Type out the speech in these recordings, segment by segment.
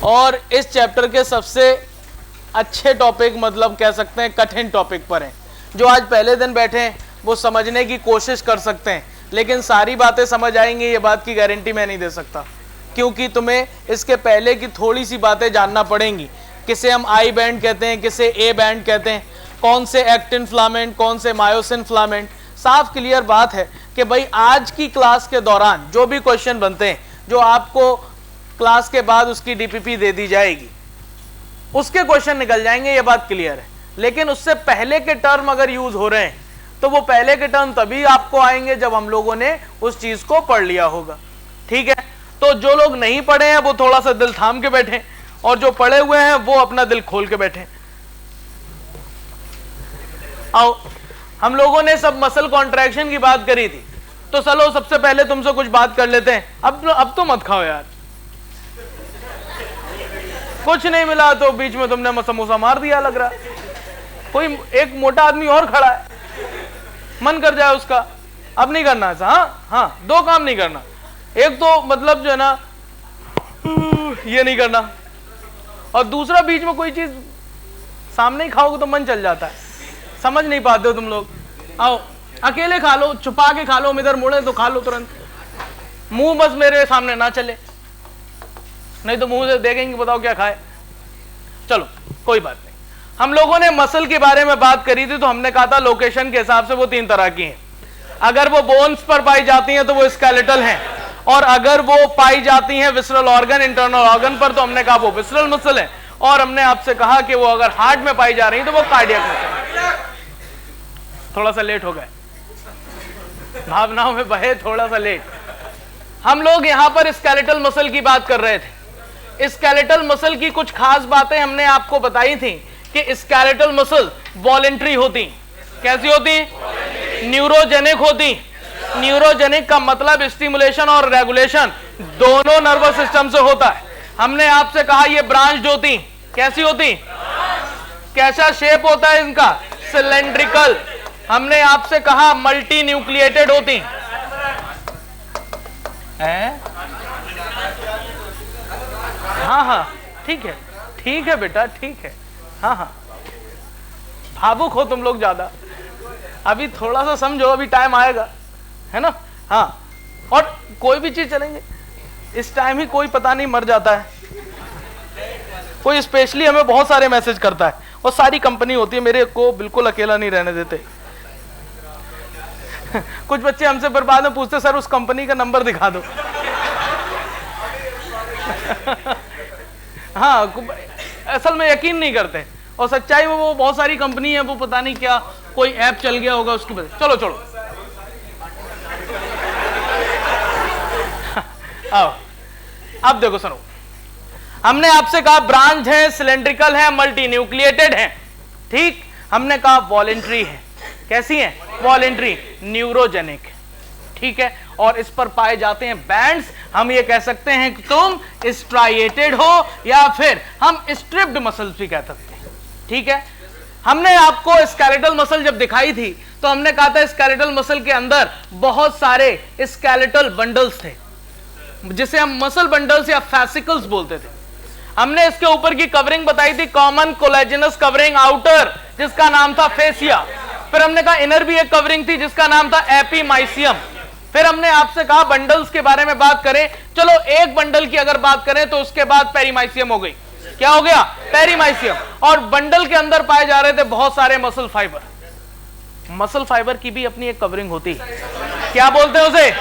और इस चैप्टर के सबसे अच्छे टॉपिक, मतलब कह सकते हैं कठिन टॉपिक पर हैं। जो आज पहले दिन बैठे हैं वो समझने की कोशिश कर सकते हैं, लेकिन सारी बातें समझ आएंगी ये बात की गारंटी मैं नहीं दे सकता, क्योंकि तुम्हें इसके पहले की थोड़ी सी बातें जानना पड़ेंगी। किसे हम आई बैंड कहते हैं, किसे ए बैंड कहते हैं, कौन से एक्टिन फिलामेंट, कौन से मायोसिन फिलामेंट। साफ क्लियर बात है कि भाई आज की क्लास के दौरान जो भी क्वेश्चन बनते हैं, जो आपको क्लास के बाद उसकी डीपीपी दे दी जाएगी, उसके क्वेश्चन निकल जाएंगे, ये बात क्लियर है। लेकिन उससे पहले के टर्म अगर यूज हो रहे हैं तो वो पहले के टर्म तभी आपको आएंगे जब हम लोगों ने उस चीज को पढ़ लिया होगा। ठीक है, तो जो लोग नहीं पढ़े हैं वो थोड़ा सा दिल थाम के बैठे, और जो पढ़े हुए हैं वो अपना दिल खोल के बैठे। आओ, हम लोगों ने सब मसल कॉन्ट्रैक्शन की बात करी थी, तो चलो सबसे पहले तुमसे कुछ बात कर लेते हैं। अब तो मत खाओ यार, कुछ नहीं मिला तो बीच में तुमने समोसा मार दिया लग रहा। कोई एक मोटा आदमी और खड़ा है, मन कर जाए उसका। अब नहीं करना ऐसा। हाँ, दो काम नहीं करना। एक तो मतलब जो है ना ये नहीं करना, और दूसरा बीच में कोई चीज सामने ही खाओगे तो मन चल जाता है। समझ नहीं पाते हो तुम लोग। आओ, अकेले खा लो, छुपा के खा लो, इधर मुड़े तो खा लो तुरंत। मुंह बस मेरे सामने ना चले, नहीं तो मुंह से देखेंगे बताओ क्या खाए। चलो कोई बात नहीं। हम लोगों ने मसल के बारे में बात करी थी, तो हमने कहा था लोकेशन के हिसाब से वो 3 तरह की हैं। अगर वो बोन्स पर पाई जाती हैं तो वो स्केलेटल हैं, और अगर वो पाई जाती हैं विसरल ऑर्गन, इंटरनल ऑर्गन पर, तो हमने कहा वो विसरल मसल है। और हमने आपसे कहा कि वो अगर हार्ट में पाई जा रही है तो वो कार्डियक मसल है। थोड़ा सा लेट हो गए, भावनाओं में बहे, थोड़ा सा लेट। हम लोग यहां पर स्केलेटल मसल की बात कर रहे थे। स्केलेटल मसल की कुछ खास बातें हमने आपको बताई थी कि स्केलेटल मसल वॉलेंट्री होती। कैसी होती? न्यूरोजेनिक होती। न्यूरोजेनिक का मतलब स्टिमुलेशन और रेगुलेशन दोनों नर्वस सिस्टम से होता है। हमने आपसे कहा ये ब्रांच्ड होती। कैसी होती? कैसा शेप होता है इनका? सिलेंड्रिकल। हमने आपसे कहा मल्टी न्यूक्लिएटेड होती है। हाँ, ठीक है बेटा, ठीक है। हाँ, भावुक हो तुम लोग ज्यादा, अभी थोड़ा सा समझो, अभी टाइम आएगा, है ना। हाँ, और कोई भी चीज चलेंगे, इस टाइम ही कोई पता नहीं मर जाता है। कोई स्पेशली हमें बहुत सारे मैसेज करता है, और सारी कंपनी होती है, मेरे को बिल्कुल अकेला नहीं रहने देते। कुछ बच्चे हमसे फिर बाद में पूछते सर उस कंपनी का नंबर दिखा दो। हाँ, असल में यकीन नहीं करते, और सच्चाई में वो बहुत सारी कंपनी है, वो पता नहीं क्या कोई ऐप चल गया होगा उसकी वजह। चलो चलो आओ, अब देखो सुनो, हमने आपसे कहा ब्रांच है, सिलेंड्रिकल है, मल्टी न्यूक्लिएटेड है। ठीक, हमने कहा वॉलेंट्री है। कैसी है? Voluntary, neurogenic. ठीक है, और इस पर पाए जाते हैं बैंड्स। हम ये कह सकते हैं कि तुम स्ट्राइएटेड हो, या फिर हम स्ट्रिप्ड मसल्स भी कह सकते हैं। ठीक है, हमने आपको स्केलेटल मसल जब दिखाई थी तो हमने कहा था स्केलेटल मसल के अंदर बहुत सारे स्केलेटल बंडल्स थे, जिसे हम मसल बंडल्स या फैसिकल्स बोलते थे। हमने इसके ऊपर की कवरिंग बताई थी, कॉमन कोलेजिनस कवरिंग आउटर, जिसका नाम था फेसिया। फिर हमने कहा इनर भी एक कवरिंग थी जिसका नाम था एपीमाइसियम। फिर हमने आपसे कहा बंडल्स के बारे में बात करें, चलो एक बंडल की अगर बात करें तो उसके बाद पेरीमाइसियम हो गई। क्या हो गया? पेरीमाइसियम। और बंडल के अंदर पाए जा रहे थे बहुत सारे मसल फाइबर। मसल फाइबर की भी अपनी एक कवरिंग होती है, क्या बोलते हैं उसे?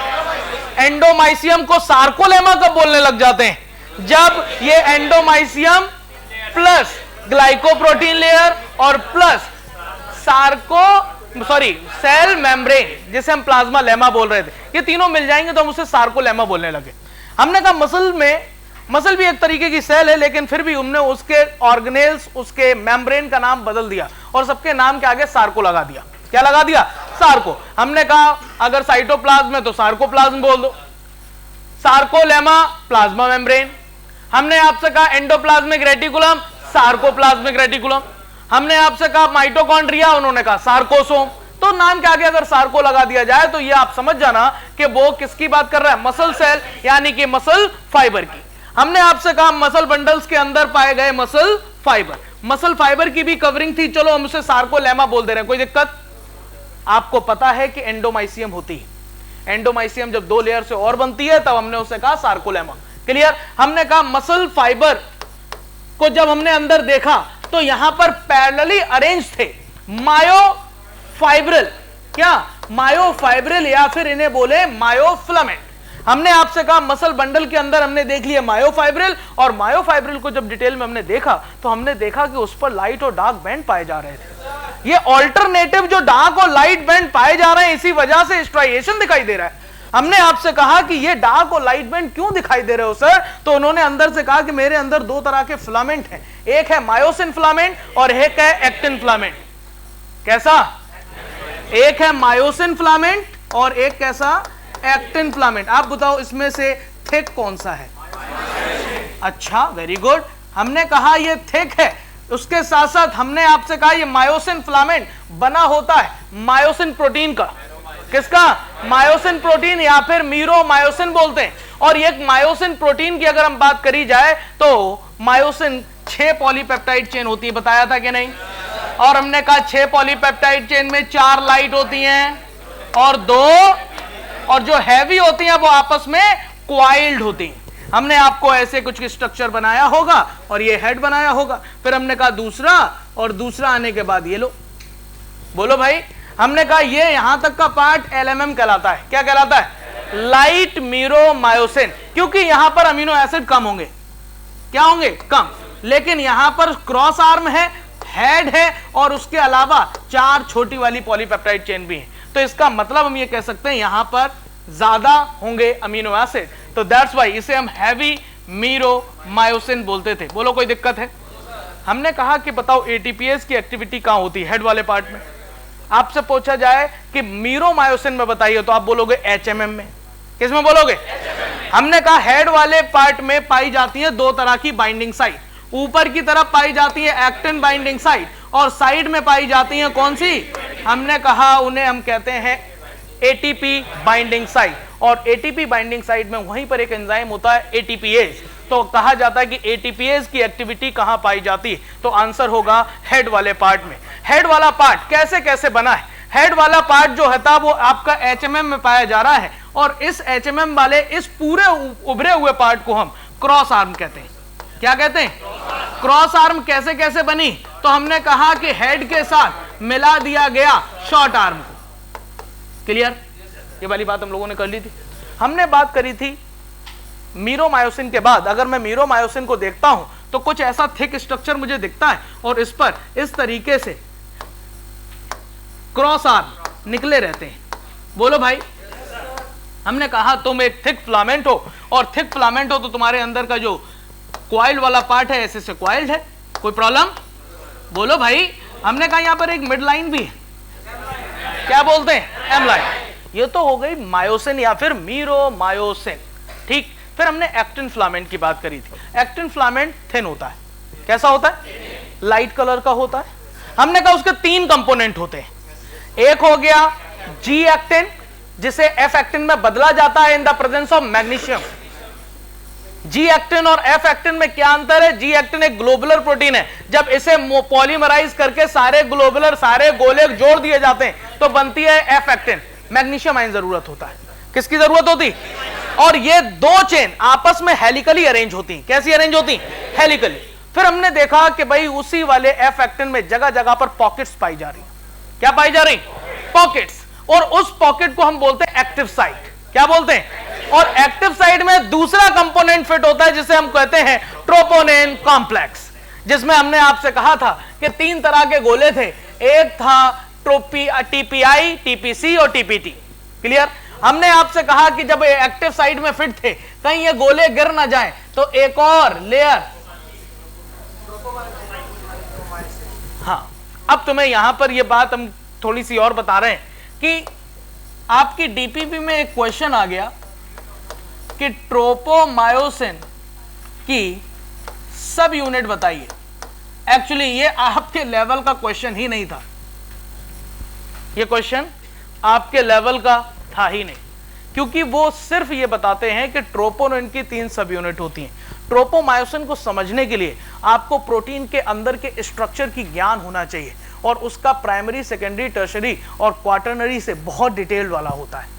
एंडोमाइसियम को सार्कोलेमा कब बोलने लग जाते हैं? जब ये एंडोमाइसियम प्लस ग्लाइकोप्रोटीन लेयर और प्लस सेल मेम्ब्रेन, जिसे हम प्लाज्मा लेमा बोल रहे थे, ये तीनों मिल जाएंगे तो हम उसे सार्कोलेमा बोलने लगे। हमने कहा मसल भी एक तरीके की सेल है, लेकिन फिर भी हमने उसके ऑर्गेनेल्स, उसके मेम्ब्रेन का नाम बदल दिया और सबके नाम के आगे सार्को लगा दिया। क्या लगा दिया? सार्को। हमने कहा अगर साइटोप्लाज्म है तो सार्कोप्लाज्म बोल दो, सार्कोलेमा प्लाज्मा मेम्ब्रेन। हमने आपसे कहा एंडोप्लाज्मिक रेटिकुलम, सार्कोप्लाज्मिक रेटिकुलम। हमने आपसे कहा माइटोकॉन्ड्रिया, उन्होंने कहा सार्कोसोम। तो नाम के आगे अगर सार्को लगा दिया जाए तो ये आप समझ जाना कि वो किसकी बात कर रहा है? मसल सेल, यानी कि मसल फाइबर की। हमने आपसे कहा मसल बंडल्स के अंदर पाए गए मसल फाइबर, मसल फाइबर की भी कवरिंग थी, चलो हम उसे सार्कोलेमा बोल दे रहे हैं, कोई दिक्कत? आपको पता है कि एंडोमाइसियम होती है, एंडोमाइसियम जब 2 लेयर से और बनती है तब हमने उसे कहा सार्कोलेमा। क्लियर? हमने कहा मसल फाइबर को जब हमने अंदर देखा तो यहां पर पैरेलली अरेंज थे मायोफाइब्रिल, क्या मायोफाइब्रिल या फिर इन्हें बोले मायोफिलामेंट। हमने आपसे कहा मसल बंडल के अंदर हमने देख लिया मायोफाइब्रिल, और मायोफाइब्रिल को जब डिटेल में हमने देखा तो हमने देखा कि उस पर लाइट और डार्क बैंड पाए जा रहे थे। ये ऑल्टरनेटिव जो डार्क और लाइट बैंड पाए जा रहे हैं, इसी वजह से स्ट्राइएशन दिखाई दे रहा है। हमने आपसे कहा कि ये डार्क और लाइट बैंड क्यों दिखाई दे रहे हो सर? तो उन्होंने अंदर से कहा कि मेरे अंदर 2 तरह के फिलामेंट हैं, एक है मायोसिन फिलामेंट और एक है एक्टिन फिलामेंट। कैसा? एक है मायोसिन फिलामेंट और एक कैसा? Actin filament. आप बताओ इसमें से थिक कौन सा है? अच्छा, वेरी गुड। हमने कहा ये थिक है, उसके साथ साथ हमने आपसे कहा ये मायोसिन फिलामेंट बना होता है मायोसिन प्रोटीन का। किसका? मायोसिन प्रोटीन या फिर मीरोमायोसिन बोलते हैं। और एक मायोसिन प्रोटीन की अगर हम बात करी जाए तो मायोसिन 6 पॉलीपेप्टाइड चेन होती है, बताया था कि नहीं? और हमने कहा 6 पॉलीपेप्टाइड चेन में 4 लाइट होती हैं और 2 और जो हैवी होती हैं वो आपस में क्वाइल्ड होती हैं। हमने आपको ऐसे कुछ स्ट्रक्चर बनाया होगा और ये हेड बनाया होगा। फिर हमने कहा दूसरा, और दूसरा आने के बाद ये लो, बोलो भाई। हमने कहा ये यहां तक का पार्ट LMM कहलाता है। क्या कहलाता है? लाइट मीरोमायोसिन, क्योंकि यहां पर अमीनो एसिड कम होंगे। क्या होंगे? कम। लेकिन यहां पर क्रॉस आर्म है, हेड है और उसके अलावा 4 छोटी वाली पॉलीपेप्टाइड चेन भी है। तो इसका मतलब हम ये कह सकते हैं यहां पर ज्यादा होंगे अमीनो एसिड, तो दैट्स वाई इसे हम हैवी मीरोमायोसिन बोलते थे। बोलो कोई दिक्कत है? हमने कहा कि बताओ ATPase की एक्टिविटी कहां होती है? हेड वाले पार्ट में। आपसे पूछा जाए कि मीरोमायोसिन में बताइए तो आप बोलोगे HMM में। किस में बोलोगे? हमने कहा हेड वाले पार्ट में पाई जाती है 2 तरह की बाइंडिंग साइट, ऊपर की तरफ पाई जाती है एक्टिन बाइंडिंग साइट और साइड में पाई जाती है कौन सी? हमने कहा उन्हें हम कहते हैं ATP बाइंडिंग साइट। और ATP बाइंडिंग साइट में वहीं पर एक एंजाइम होता है ATPase। तो कहा जाता है कि ATPase की एक्टिविटी कहां पाई जाती है? तो आंसर होगा हेड वाले पार्ट में। हेड वाला पार्ट कैसे कैसे बना है? हेड वाला पार्ट जो है वो आपका HMM में पाया जा रहा है और इस HMM वाले इस पूरे उभरे हुए पार्ट को हम क्रॉस आर्म कहते हैं। क्या कहते हैं? क्रॉस आर्म कैसे कैसे बनी? तो हमने कहा कि हेड के साथ मिला दिया गया शॉर्ट आर्म को। क्लियर? ये वाली बात हम लोगों ने कर ली थी। हमने बात करी थी मीरोमायोसिन के बाद अगर मैं मीरोमायोसिन को देखता हूं तो कुछ ऐसा थिक स्ट्रक्चर मुझे दिखता है और इस पर इस तरीके से क्रॉस आर्म निकले रहते हैं। बोलो भाई। हमने कहा तुम एक थिक फिलामेंट हो और थिक फिलामेंट हो तो तुम्हारे अंदर का जो क्वाइल्ड वाला पार्ट है ऐसे से क्वाइल्ड है। कोई प्रॉब्लम? बोलो भाई। हमने कहा यहां पर एक मिड लाइन भी है, क्या बोलते हैं? M line. ये तो हो गई मायोसिन या फिर मीरोमायोसिन। ठीक। फिर हमने एक्टिन फिलामेंट की बात करी थी। एक्टिन फिलामेंट थिन होता है। कैसा होता है? लाइट कलर का होता है। हमने कहा उसके 3 कंपोनेंट होते हैं। एक हो गया जी एक्टिन जिसे एफ एक्टिन में बदला जाता है in the presence of magnesium. G actin और एफ एक्टिन में क्या अंतर है? जी एक्टिन एक ग्लोबुलर प्रोटीन है, जब इसे पॉलीमराइज करके सारे ग्लोबुलर सारे गोले जोड़ दिए जाते हैं तो बनती है एफ एक्टिन। मैग्नीशियम आयन जरूरत होता है। किसकी जरूरत होती? और ये 2 चेन आपस में हेलिकली अरेंज होती। कैसी अरेंज होती? हेलिकली। फिर हमने देखा कि भाई उसी वाले एफ एक्टिन में जगह जगह पर पॉकेट्स पाई जा रही। क्या पाई जा रही? पॉकेट्स। और उस पॉकेट को हम बोलते हैं एक्टिव साइट। क्या बोलते हैं? और एक्टिव साइट में दूसरा कंपोनेंट फिट होता है जिसे हम कहते हैं ट्रोपोनिन कॉम्प्लेक्स, जिसमें हमने आपसे कहा था कि 3 तरह के गोले थे। एक था TPI, TPC और TPT। क्लियर? हमने आपसे कहा कि जब एक्टिव साइट में फिट थे कहीं ये गोले गिर ना जाएं तो एक और लेयर। हाँ, अब तुम्हें यहां पर ये बात हम थोड़ी सी और बता रहे हैं कि आपकी डीपीपी में एक क्वेश्चन आ गया कि ट्रोपोमायोसिन की सब यूनिट बताइए। एक्चुअली ये आपके लेवल का क्वेश्चन ही नहीं था। ये क्वेश्चन आपके लेवल का था ही नहीं, क्योंकि वो सिर्फ ये बताते हैं कि ट्रोपोनिन की 3 सब यूनिट होती हैं। ट्रोपोमायोसिन को समझने के लिए आपको प्रोटीन के अंदर के स्ट्रक्चर की ज्ञान होना चाहिए और उसका प्राइमरी, सेकेंडरी, टर्शरी और क्वाटरनरी से बहुत डिटेल वाला होता है।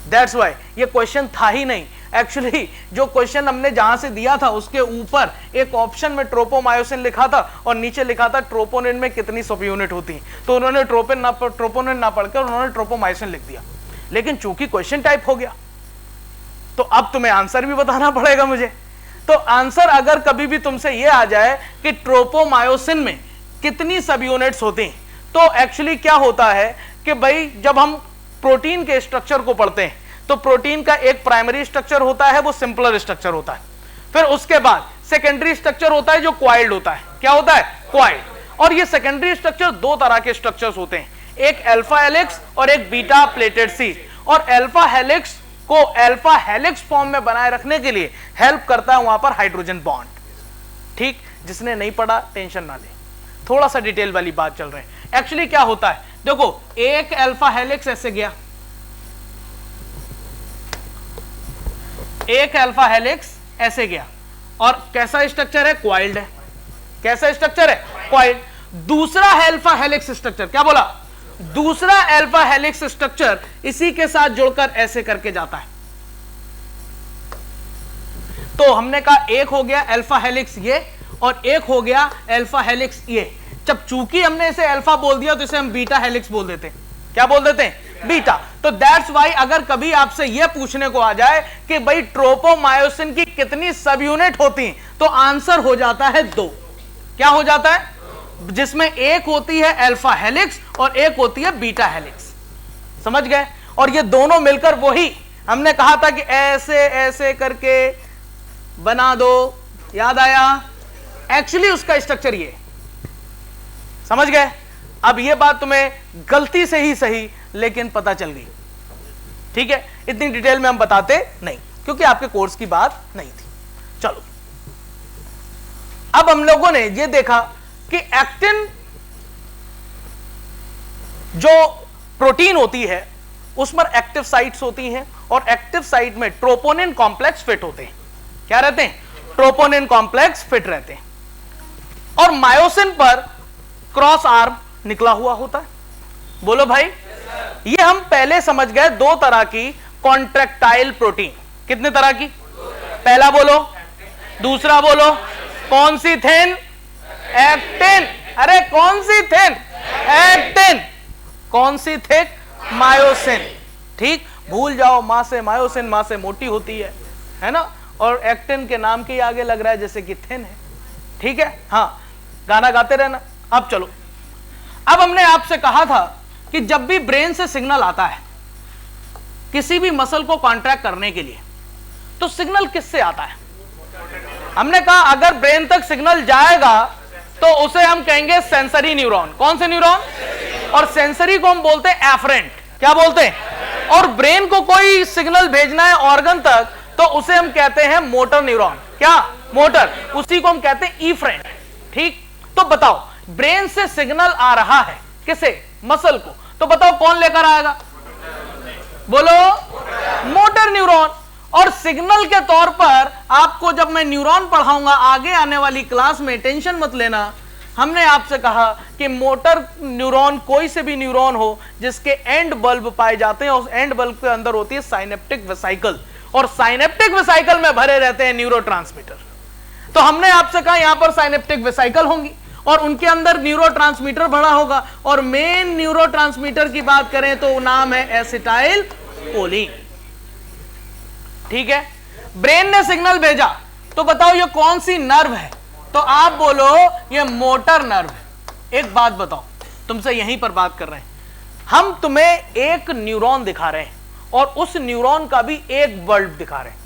दैट्स वाई ये क्वेश्चन था ही नहीं। एक्चुअली जो क्वेश्चन हमने जहां से दिया था उसके ऊपर एक ऑप्शन में ट्रोपोमायोसिन लिखा था और नीचे लिखा था ट्रोपोनिन में कितनी सब यूनिट होती हैं, तो उन्होंने ट्रोपोनिन ना पढ़कर उन्होंने ट्रोपोमायोसिन लिख दिया। लेकिन चूंकि क्वेश्चन टाइप हो गया तो अब तुम्हें आंसर भी बताना पड़ेगा मुझे। तो आंसर अगर कभी भी तुमसे यह आ जाए कि ट्रोपोमायोसिन में कितनी सब यूनिट्स होती हैं, तो एक्चुअली क्या होता है कि भाई जब हम प्रोटीन के स्ट्रक्चर को पढ़ते हैं तो प्रोटीन का एक प्राइमरी स्ट्रक्चर होता है, वो सिंपलर स्ट्रक्चर होता है। फिर उसके बाद सेकेंडरी स्ट्रक्चर होता है जो क्वाइल्ड होता है। क्या होता है? क्वाइल्ड। और ये सेकेंडरी स्ट्रक्चर दो तरह के स्ट्रक्चर्स होते हैं, एक अल्फा हेलिक्स और एक बीटा प्लेटेड सीट। और अल्फा हेलिक्स को अल्फा हेलिक्स फॉर्म में बनाए रखने के लिए हेल्प करता है वहां पर हाइड्रोजन बॉन्ड। ठीक, जिसने नहीं पढ़ा टेंशन ना ले, थोड़ा सा डिटेल वाली बात चल रही है। एक्चुअली क्या होता है, देखो एक अल्फा हेलिक्स ऐसे गया, एक अल्फा हेलिक्स ऐसे गया और कैसा स्ट्रक्चर है? क्वाइल्ड है। कैसा स्ट्रक्चर है? क्वाइल्ड। दूसरा अल्फा हेलिक्स स्ट्रक्चर, क्या बोला? दूसरा अल्फा हेलिक्स स्ट्रक्चर इसी के साथ जुड़कर ऐसे करके जाता है। तो हमने कहा एक हो गया अल्फा हेलिक्स ये और एक हो गया अल्फा हेलिक्स ये। जब चूंकि हमने इसे अल्फा बोल दिया तो इसे हम बीटा हेलिक्स बोल देते हैं। क्या बोल देते हैं? बीटा। तो दैट्स वाई अगर कभी आपसे यह पूछने को आ जाए कि भाई ट्रोपोमायोसिन की कितनी सब यूनिट होती हैं, तो आंसर हो जाता है 2। क्या हो जाता है? जिसमें एक होती है अल्फा हेलिक्स और एक होती है बीटा हेलिक्स। समझ गए? और ये दोनों मिलकर वही हमने कहा था कि ऐसे ऐसे करके बना दो, याद आया? एक्चुअली उसका स्ट्रक्चर ये, समझ गए? अब ये बात तुम्हें गलती से ही सही लेकिन पता चल गई। ठीक है, इतनी डिटेल में हम बताते नहीं क्योंकि आपके कोर्स की बात नहीं थी। चलो, अब हम लोगों ने ये देखा कि एक्टिन जो प्रोटीन होती है उसमें एक्टिव साइट्स होती हैं और एक्टिव साइट में ट्रोपोनिन कॉम्प्लेक्स फिट होते हैं। क्या रहते हैं? ट्रोपोनिन कॉम्प्लेक्स फिट रहते हैं। और मायोसिन पर क्रॉस आर्म निकला हुआ होता है। बोलो भाई, ये हम पहले समझ गए 2 तरह की कॉन्ट्रैक्टाइल प्रोटीन। कितने तरह की? पहला बोलो, दूसरा बोलो। कौन सी थिन? एक्टिन। अरे कौन सी थिन? एक्टिन। कौन सी थिक? मायोसिन। ठीक, भूल जाओ मां से मायोसिन, मां से मोटी होती है ना? और एक्टिन के नाम के आगे लग रहा है जैसे कि थिन है। ठीक है, हाँ, गाना गाते रहना। अब चलो, अब हमने आपसे कहा था कि जब भी ब्रेन से सिग्नल आता है किसी भी मसल को कॉन्ट्रैक्ट करने के लिए, तो सिग्नल किससे आता है? हमने कहा अगर ब्रेन तक सिग्नल जाएगा तो उसे हम कहेंगे सेंसरी न्यूरॉन। कौन से न्यूरॉन? और सेंसरी को हम बोलते हैं एफरेंट। क्या बोलते हैं? और ब्रेन को कोई सिग्नल भेजना है ऑर्गन तक तो उसे हम कहते हैं मोटर न्यूरॉन। क्या? मोटर। उसी को हम कहते हैं इफरेंट। ठीक, तो बताओ ब्रेन से सिग्नल आ रहा है किसे? मसल को। तो बताओ कौन लेकर आएगा? बोलो, मोटर न्यूरॉन। और सिग्नल के तौर पर आपको जब मैं न्यूरॉन पढ़ाऊंगा आगे आने वाली क्लास में, टेंशन मत लेना, हमने आपसे कहा कि मोटर न्यूरॉन कोई से भी न्यूरॉन हो जिसके एंड बल्ब पाए जाते हैं, उस एंड बल्ब के अंदर होती है साइनेप्टिक वेसिकल और साइनेप्टिक वेसिकल में भरे रहते हैं न्यूरोट्रांसमीटर। तो हमने आपसे कहा यहां पर साइनेप्टिक वेसिकल होंगी और उनके अंदर न्यूरोट्रांसमीटर भरा होगा और मेन न्यूरोट्रांसमीटर की बात करें तो नाम है एसिटाइल कोलिन। ठीक है, ब्रेन ने सिग्नल भेजा तो बताओ ये कौन सी नर्व है? तो आप बोलो ये मोटर नर्व है। एक बात बताओ, तुमसे यहीं पर बात कर रहे हैं हम, तुम्हें एक न्यूरॉन दिखा रहे हैं और उस न्यूरॉन का भी एक बल्ब दिखा रहे हैं।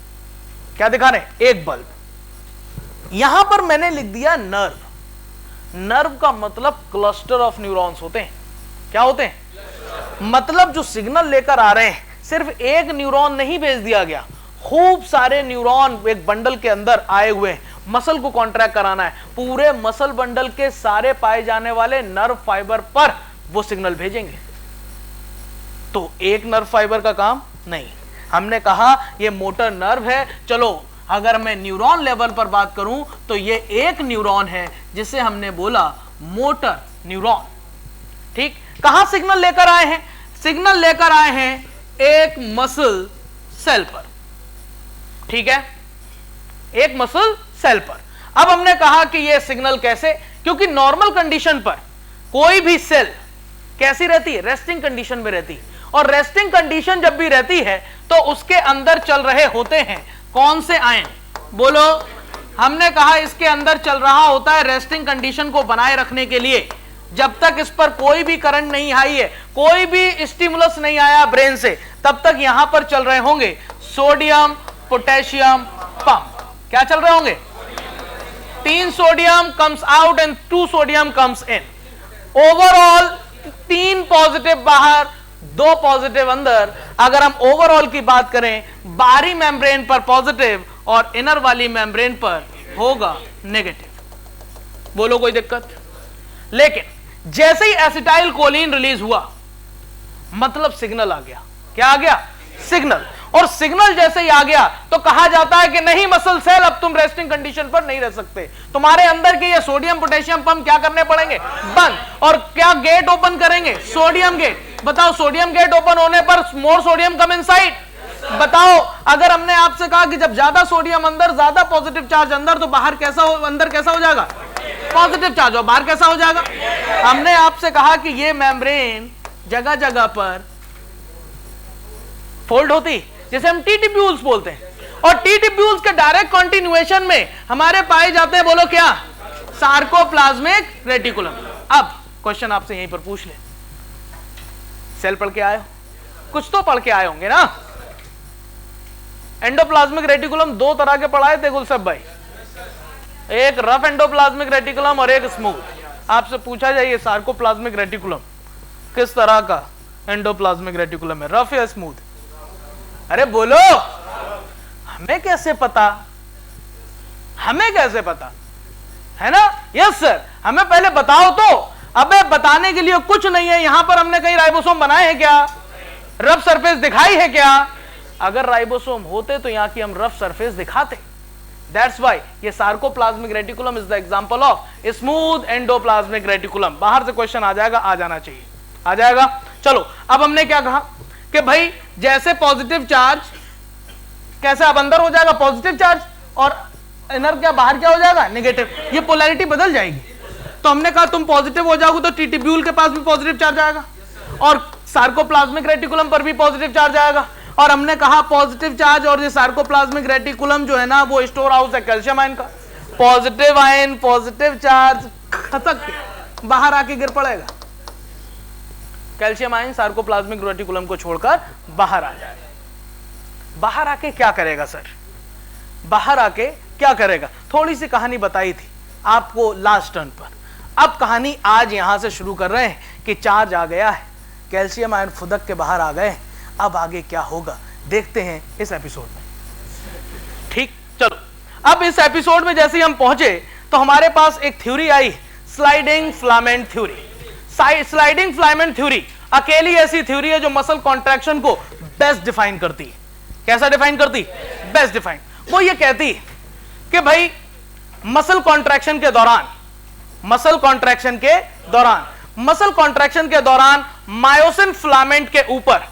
क्या दिखा रहे हैं? एक बल्ब। यहां पर मैंने लिख दिया नर्व। नर्व का मतलब क्लस्टर ऑफ न्यूरॉन्स होते हैं। क्या होते हैं? मतलब जो सिग्नल लेकर आ रहे हैं, सिर्फ एक न्यूरॉन नहीं भेज दिया गया, खूब सारे न्यूरॉन एक बंडल के अंदर आए हुए हैं। मसल को कॉन्ट्रैक्ट कराना है, पूरे मसल बंडल के सारे पाए जाने वाले नर्व फाइबर पर वो सिग्नल भेजेंगे। तो एक नर्व फाइबर का काम नहीं, हमने कहा ये मोटर नर्व है। चलो अगर मैं न्यूरॉन लेवल पर बात करूं तो ये एक न्यूरॉन है जिसे हमने बोला मोटर न्यूरॉन। ठीक, कहां सिग्नल लेकर आए हैं? सिग्नल लेकर आए हैं एक मसल सेल पर। ठीक है, एक मसल सेल पर। अब हमने कहा कि यह सिग्नल कैसे, क्योंकि नॉर्मल कंडीशन पर कोई भी सेल कैसी रहती है? रेस्टिंग कंडीशन में रहती है। और रेस्टिंग कंडीशन जब भी रहती है तो उसके अंदर चल रहे होते हैं कौन से आयन? बोलो। हमने कहा इसके अंदर चल रहा होता है रेस्टिंग कंडीशन को बनाए रखने के लिए, जब तक इस पर कोई भी करंट नहीं आई है, कोई भी स्टिमुलस नहीं आया ब्रेन से, तब तक यहां पर चल रहे होंगे सोडियम पोटेशियम पंप। क्या चल रहे होंगे? 3 sodium comes out and 2 sodium comes in. Overall 3 positive बाहर, 2 पॉजिटिव अंदर। अगर हम ओवरऑल की बात करें, बाहरी मेम्ब्रेन पर पॉजिटिव और इनर वाली मेम्ब्रेन पर होगा नेगेटिव। बोलो कोई दिक्कत? लेकिन जैसे ही एसिटाइल कोलिन रिलीज हुआ, मतलब सिग्नल आ गया। क्या आ गया? सिग्नल। और सिग्नल जैसे ही आ गया तो कहा जाता है कि नहीं मसल सेल, अब तुम रेस्टिंग कंडीशन पर नहीं रह सकते, तुम्हारे अंदर के ये सोडियम पोटेशियम पंप क्या करने पड़ेंगे? बंद। और क्या गेट ओपन करेंगे? Sodium gate. बताओ, सोडियम गेट ओपन होने पर मोर सोडियम कम इनसाइड। बताओ, अगर हमने आपसे कहा कि जब ज्यादा सोडियम अंदर, ज्यादा पॉजिटिव चार्ज अंदर, तो बाहर कैसा हो? अंदर कैसा हो जाएगा? Positive charge. और बाहर कैसा हो जाएगा? हमने आपसे कहा कि ये मेम्ब्रेन जगह जगह पर फोल्ड होती, जिसे हम टी ट्यूब्यूल्स बोलते हैं। और टी ट्यूब्यूल्स के डायरेक्ट कंटिन्यूएशन में हमारे पाए जाते हैं, बोलो क्या? Sarcoplasmic reticulum. अब क्वेश्चन आपसे यहीं पर पूछ ले, सेल पढ़ के आए हो? कुछ तो पढ़ के आए होंगे ना। एंडोप्लाज्मिक रेटिकुलम 2 तरह के पढ़ाए थे गुलसब भाई, एक रफ एंडोप्लाज्मिक रेटिकुलम और एक स्मूथ। आपसे पूछा जाए सार्कोप्लाज्मिक रेटिकुलम किस तरह का एंडोप्लाज्मिक रेटिकुलम है, रफ या स्मूथ? अरे बोलो, हमें कैसे पता? हमें कैसे पता है ना? यस सर, हमें पहले बताओ तो। अबे बताने के लिए कुछ नहीं है। यहां पर हमने कहीं राइबोसोम बनाए हैं क्या? रफ सरफेस दिखाई है क्या? अगर राइबोसोम होते तो यहां की हम रफ सरफेस दिखाते। दैट्स व्हाई ये sarcoplasmic reticulum is the example of smooth endoplasmic reticulum. बाहर से क्वेश्चन आ जाएगा, आ जाना चाहिए, आ जाएगा। चलो, अब हमने क्या कहा कि भाई जैसे पॉजिटिव चार्ज कैसे अब अंदर हो जाएगा पॉजिटिव चार्ज, और इनर क्या बाहर क्या हो जाएगा? नेगेटिव। ये पोलैरिटी बदल जाएगी। तो हमने कहा तुम पॉजिटिव हो जाओगे तो टी ट्यूब्यूल के पास भी पॉजिटिव चार्ज आएगा, और सार्कोप्लाज्मिक रेटिकुलम पर भी पॉजिटिव चार्ज आएगा। और हमने कहा पॉजिटिव चार्ज और ये सार्कोप्लाज्मिक रेटिकुलम जो है ना, वो स्टोर हाउस है कैल्शियम आयन का। पॉजिटिव आयन, पॉजिटिव चार्ज खसक के बाहर आके गिर पड़ेगा। कैल्शियम आयन सार्कोप्लाज्मिक रेटिकुलम को छोड़कर बाहर आ जाए। बाहर आके क्या करेगा सर? बाहर आके क्या करेगा? थोड़ी सी कहानी बताई थी आपको लास्ट टर्न पर। अब कहानी आज यहां से शुरू कर रहे हैं कि चार्ज आ गया है, कैल्शियम आयन फुदक के बाहर आ गए, अब आगे क्या होगा देखते हैं इस एपिसोड में। ठीक, चलो। अब इस एपिसोड में जैसे ही हम पहुंचे तो हमारे पास एक थ्योरी आई, sliding filament theory. Sliding filament theory अकेली ऐसी थ्योरी है जो मसल कॉन्ट्रैक्शन को बेस्ट डिफाइन करती है। कैसा डिफाइन करती? Best define. वो ये कहती है कि भाई मसल कॉन्ट्रैक्शन के दौरान, मसल कॉन्ट्रैक्शन के दौरान मायोसिन फिलामेंट के ऊपर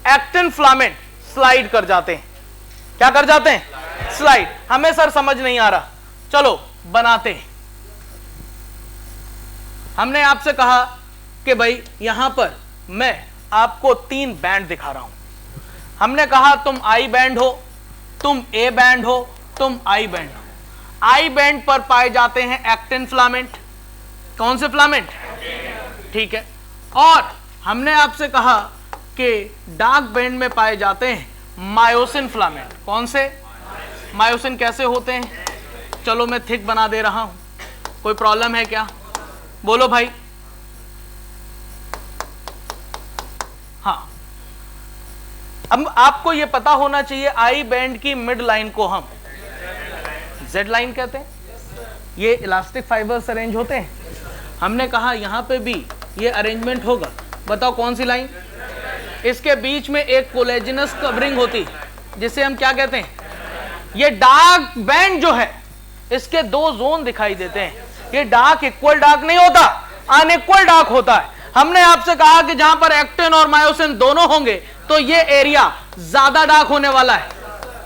एक्टिन फिलामेंट स्लाइड कर जाते हैं। क्या कर जाते हैं? स्लाइड। हमें सर समझ नहीं आ रहा, चलो बनाते हैं। हमने आपसे कहा कि भाई यहां पर मैं आपको 3 बैंड दिखा रहा हूं। हमने कहा तुम आई बैंड हो, तुम ए बैंड हो, तुम आई बैंड हो। आई बैंड पर पाए जाते हैं एक्टिन फिलामेंट। कौन से फिलामेंट? ठीक है। और हमने आपसे कहा कि डार्क बैंड में पाए जाते हैं मायोसिन फिलामेंट। कौन से? मायोसिन कैसे होते हैं? चलो मैं थिक बना दे रहा हूं, कोई प्रॉब्लम है क्या? बोलो भाई। हाँ, अब आपको यह पता होना चाहिए आई बैंड की मिड लाइन को हम जेड लाइन कहते हैं। ये इलास्टिक फाइबर्स अरेंज होते हैं। हमने कहा यहां पे भी ये अरेंजमेंट होगा। बताओ कौन सी लाइन? इसके बीच में एक कोलेजिनस कवरिंग होती जिसे हम क्या कहते हैं? ये डार्क बैंड जो है इसके दो जोन दिखाई देते हैं। ये डार्क इक्वल डार्क नहीं होता, अनइक्वल डार्क होता है। हमने आपसे कहा कि जहां पर एक्टिन और मायोसिन दोनों होंगे तो ये एरिया ज्यादा डार्क होने वाला है।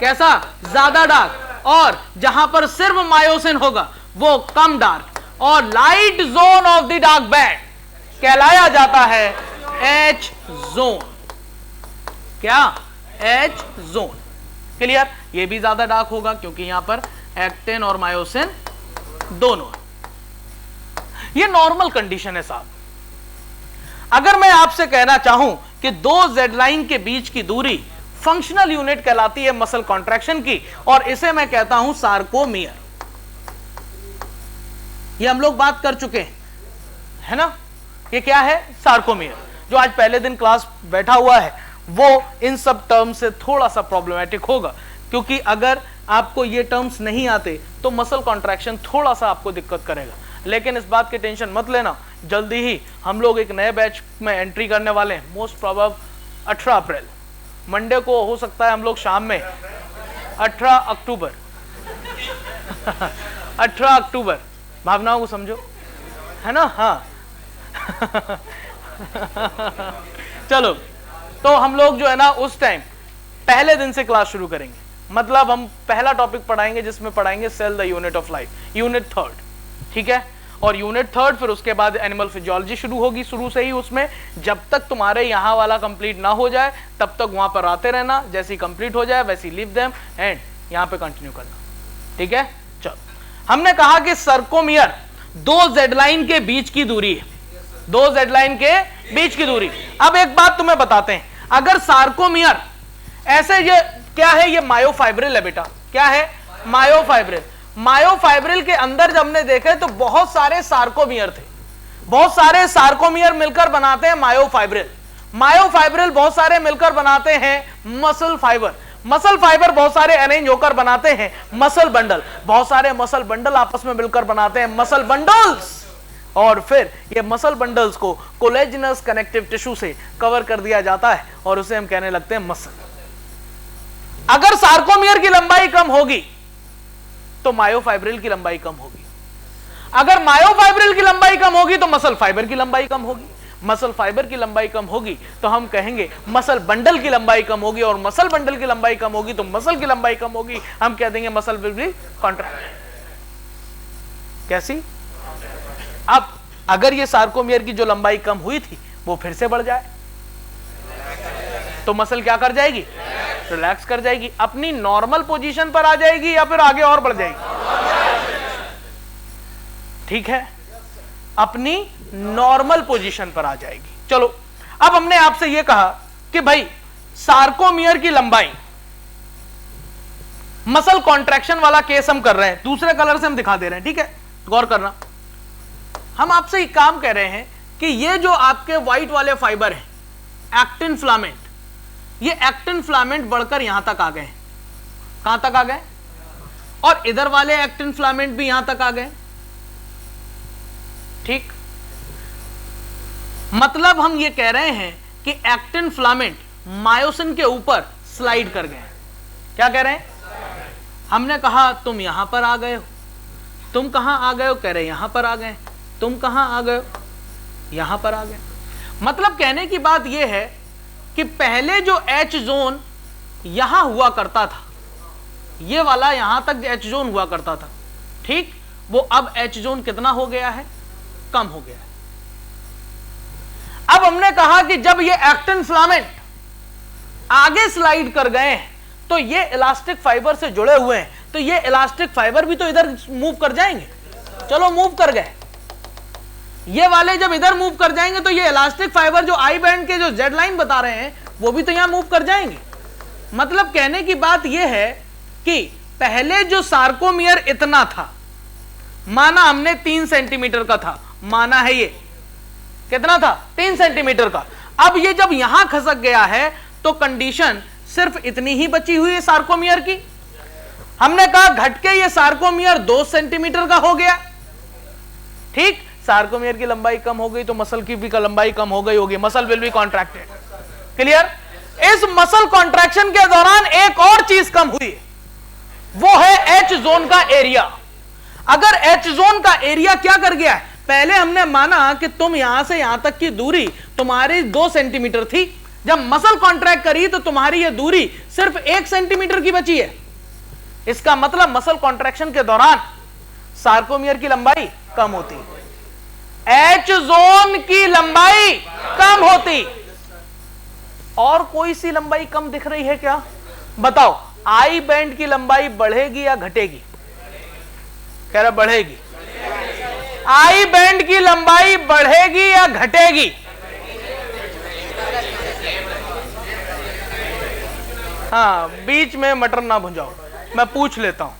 कैसा? ज्यादा डार्क। और जहां पर सिर्फ मायोसिन होगा वो कम डार्क। और light zone of the dark band कहलाया जाता है एच जोन। क्या? H zone. क्लियर? ये भी ज्यादा डार्क होगा क्योंकि यहां पर एक्टिन और मायोसिन दोनों। ये नॉर्मल कंडीशन है साहब। अगर मैं आपसे कहना चाहूं कि दो जेड लाइन के बीच की दूरी फंक्शनल यूनिट कहलाती है मसल कॉन्ट्रैक्शन की, और इसे मैं कहता हूं सार्कोमियर। ये हम लोग बात कर चुके हैं, है ना? ये क्या है? सार्कोमियर। जो आज पहले दिन क्लास बैठा हुआ है वो इन सब टर्म से थोड़ा सा प्रॉब्लमेटिक होगा, क्योंकि अगर आपको ये टर्म्स नहीं आते तो मसल कॉन्ट्रैक्शन थोड़ा सा आपको दिक्कत करेगा। लेकिन इस बात की टेंशन मत लेना, जल्दी ही हम लोग एक नए बैच में एंट्री करने वाले हैं। मोस्ट प्रोबेबल 18 अप्रैल, मंडे को हो सकता है हम लोग शाम में। 18 अक्टूबर 18 अक्टूबर, भावनाओं को समझो, है ना? हाँ चलो, तो हम लोग जो है ना उस टाइम पहले दिन से क्लास शुरू करेंगे। मतलब हम पहला टॉपिक पढ़ाएंगे जिसमें पढ़ाएंगे cell the unit of life, unit 3, ठीक है? और यूनिट 3 फिर उसके बाद एनिमल फिजियोलॉजी शुरू होगी शुरू से ही उसमें। जब तक तुम्हारे यहाँ वाला कंप्लीट ना हो जाए तब तक वहां पर आते रहना, जैसे ही कंप्लीट हो जाए वैसे लीव देम एंड यहाँ पे कंटिन्यू करना, ठीक है? चलो, हमने कहा कि सर्कोमियर दो जेड लाइन के बीच की दूरी है, दो जेड लाइन के बीच की दूरी। अब एक बात तुम्हें बताते हैं, अगर सार्कोमियर ऐसे, ये क्या है? ये मायोफाइब्रिल है बेटा। क्या है? मायोफाइब्रिल। मायोफाइब्रिल के अंदर जब हमने देखे तो बहुत सारे सार्कोमियर थे। बहुत सारे सार्कोमियर मिलकर बनाते हैं मायोफाइब्रिल। मायोफाइब्रिल बहुत सारे मिलकर बनाते हैं मसल फाइबर। मसल फाइबर बहुत सारे अरेंज होकर बनाते हैं मसल बंडल। बहुत सारे मसल बंडल आपस में मिलकर बनाते हैं मसल बंडल्स। और फिर ये मसल बंडल्स को कोलेजनस कनेक्टिव टिश्यू से कवर कर दिया जाता है और उसे हम कहने लगते हैं मसल। अगर सार्कोमियर की लंबाई कम होगी तो मायोफाइब्रिल की लंबाई कम होगी। अगर मायोफाइब्रिल की लंबाई कम होगी तो मसल फाइबर की लंबाई कम होगी। मसल फाइबर की लंबाई कम होगी तो हम कहेंगे मसल बंडल की लंबाई कम होगी, और मसल बंडल की लंबाई कम होगी तो मसल की लंबाई कम होगी, हम कह देंगे मसल विल बी कॉन्ट्रैक्ट। कैसी? अब अगर ये सार्कोमियर की जो लंबाई कम हुई थी वो फिर से बढ़ जाए तो मसल क्या कर जाएगी? रिलैक्स कर जाएगी, अपनी नॉर्मल पोजीशन पर आ जाएगी या फिर आगे और बढ़ जाएगी? ठीक है, अपनी नॉर्मल पोजीशन पर आ जाएगी। चलो, अब हमने आपसे यह कहा कि भाई सार्कोमियर की लंबाई, मसल कॉन्ट्रैक्शन वाला केस हम कर रहे हैं, दूसरे कलर से हम दिखा दे रहे हैं, ठीक है? गौर करना, हम आपसे एक काम कह रहे हैं कि ये जो आपके व्हाइट वाले फाइबर हैं, एक्टिन फिलामेंट, ये एक्टिन फिलामेंट बढ़कर यहां तक आ गए। कहां तक आ गए? और इधर वाले एक्टिन फिलामेंट भी यहां तक आ गए। ठीक, मतलब हम ये कह रहे हैं कि एक्टिन फिलामेंट मायोसिन के ऊपर स्लाइड कर गए। क्या कह रहे हैं? हमने कहा तुम यहां पर आ गए हो, तुम कहां आ गए हो? कह रहे यहां पर आ गए। तुम कहां आ गए हो? यहां पर आ गए। मतलब कहने की बात यह है कि पहले जो एच जोन यहां हुआ करता था, ये वाला यहां तक एच जोन हुआ करता था, ठीक, वो अब एच जोन कितना हो गया है? कम हो गया है। अब हमने कहा कि जब ये एक्टिन फिलामेंट आगे स्लाइड कर गए हैं तो ये इलास्टिक फाइबर से जुड़े हुए हैं, तो ये इलास्टिक फाइबर भी तो इधर मूव कर जाएंगे। चलो, मूव कर गए। ये वाले जब इधर मूव कर जाएंगे तो ये इलास्टिक फाइबर जो आई बैंड के जो जेड लाइन बता रहे हैं वो भी तो यहां मूव कर जाएंगे। मतलब कहने की बात यह है कि पहले जो सार्कोमियर इतना था, माना हमने 3 सेंटीमीटर का था, माना है ये कितना था? 3 सेंटीमीटर का। अब ये जब यहां खसक गया है तो कंडीशन सिर्फ इतनी ही बची हुई है सार्कोमियर की। हमने कहा घट के ये सार्कोमियर 2 सेंटीमीटर का हो गया, ठीक। सार्कोमियर की लंबाई कम हो गई तो मसल की भी लंबाई कम हो गई होगी, muscle will be contracted. Clear? इस मसल कॉन्ट्रैक्शन के दौरान एक और चीज कम हुई, वो है एच जोन का एरिया। अगर एच जोन का एरिया क्या कर गया है, पहले हमने माना कि तुम यहां से यहां तक की दूरी तुम्हारी 2 सेंटीमीटर थी, जब मसल कॉन्ट्रैक्ट करी तो तुम्हारी यह दूरी सिर्फ 1 सेंटीमीटर की बची है। इसका मतलब मसल कॉन्ट्रैक्शन के दौरान सार्कोमियर की लंबाई कम होती, एच जोन की लंबाई कम होती। और कोई सी लंबाई कम दिख रही है क्या? बताओ, आई बैंड की लंबाई बढ़ेगी या घटेगी? कह रहा बढ़ेगी। आई बैंड की लंबाई बढ़ेगी या घटेगी? हाँ, बीच में मटर ना भुंजाओ, मैं पूछ लेता हूं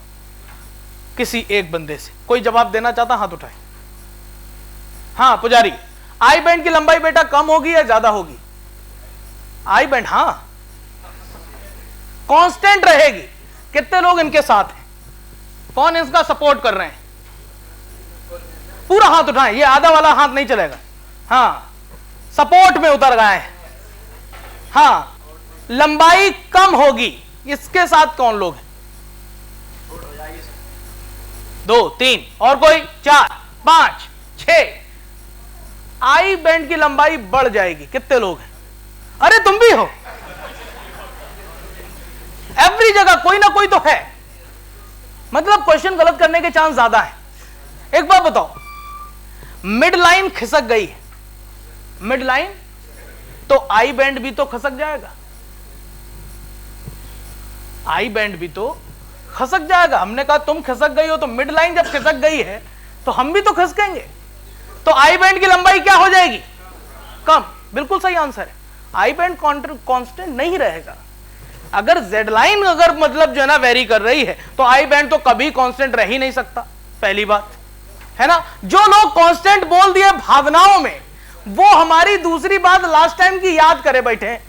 किसी एक बंदे से, कोई जवाब देना चाहता? हाथ उठाए। हाँ पुजारी, आई बैंड की लंबाई बेटा कम होगी या ज्यादा होगी? आई बैंड हाँ कांस्टेंट रहेगी। कितने लोग इनके साथ हैं? कौन इसका सपोर्ट कर रहे हैं? पूरा हाथ उठाएं, ये आधा वाला हाथ नहीं चलेगा। हाँ, सपोर्ट में उतर गए हैं। हाँ, लंबाई कम होगी। इसके साथ कौन लोग हैं? 2 3 और कोई? 4 5 6। आई बैंड की लंबाई बढ़ जाएगी। कितने लोग हैं? अरे तुम भी हो। एवरी जगह कोई ना कोई तो है, मतलब क्वेश्चन गलत करने के चांस ज्यादा है। एक बात बताओ, मिड लाइन खिसक गई है, मिड लाइन, तो आई बैंड भी तो खसक जाएगा। आई बैंड भी तो खसक जाएगा। हमने कहा तुम खिसक गई हो, तो मिड लाइन जब खिसक गई है तो हम भी तो खसकेंगे, तो आई बैंड की लंबाई क्या हो जाएगी? कम। बिल्कुल सही आंसर है। आई बैंड कांस्टेंट नहीं रहेगा। अगर जेड लाइन अगर मतलब जो है ना वेरी कर रही है, तो आई बैंड तो कभी कांस्टेंट रह ही नहीं सकता, पहली बात है ना। जो लोग कांस्टेंट बोल दिए भावनाओं में, वो हमारी दूसरी बात लास्ट टाइम की याद करे बैठे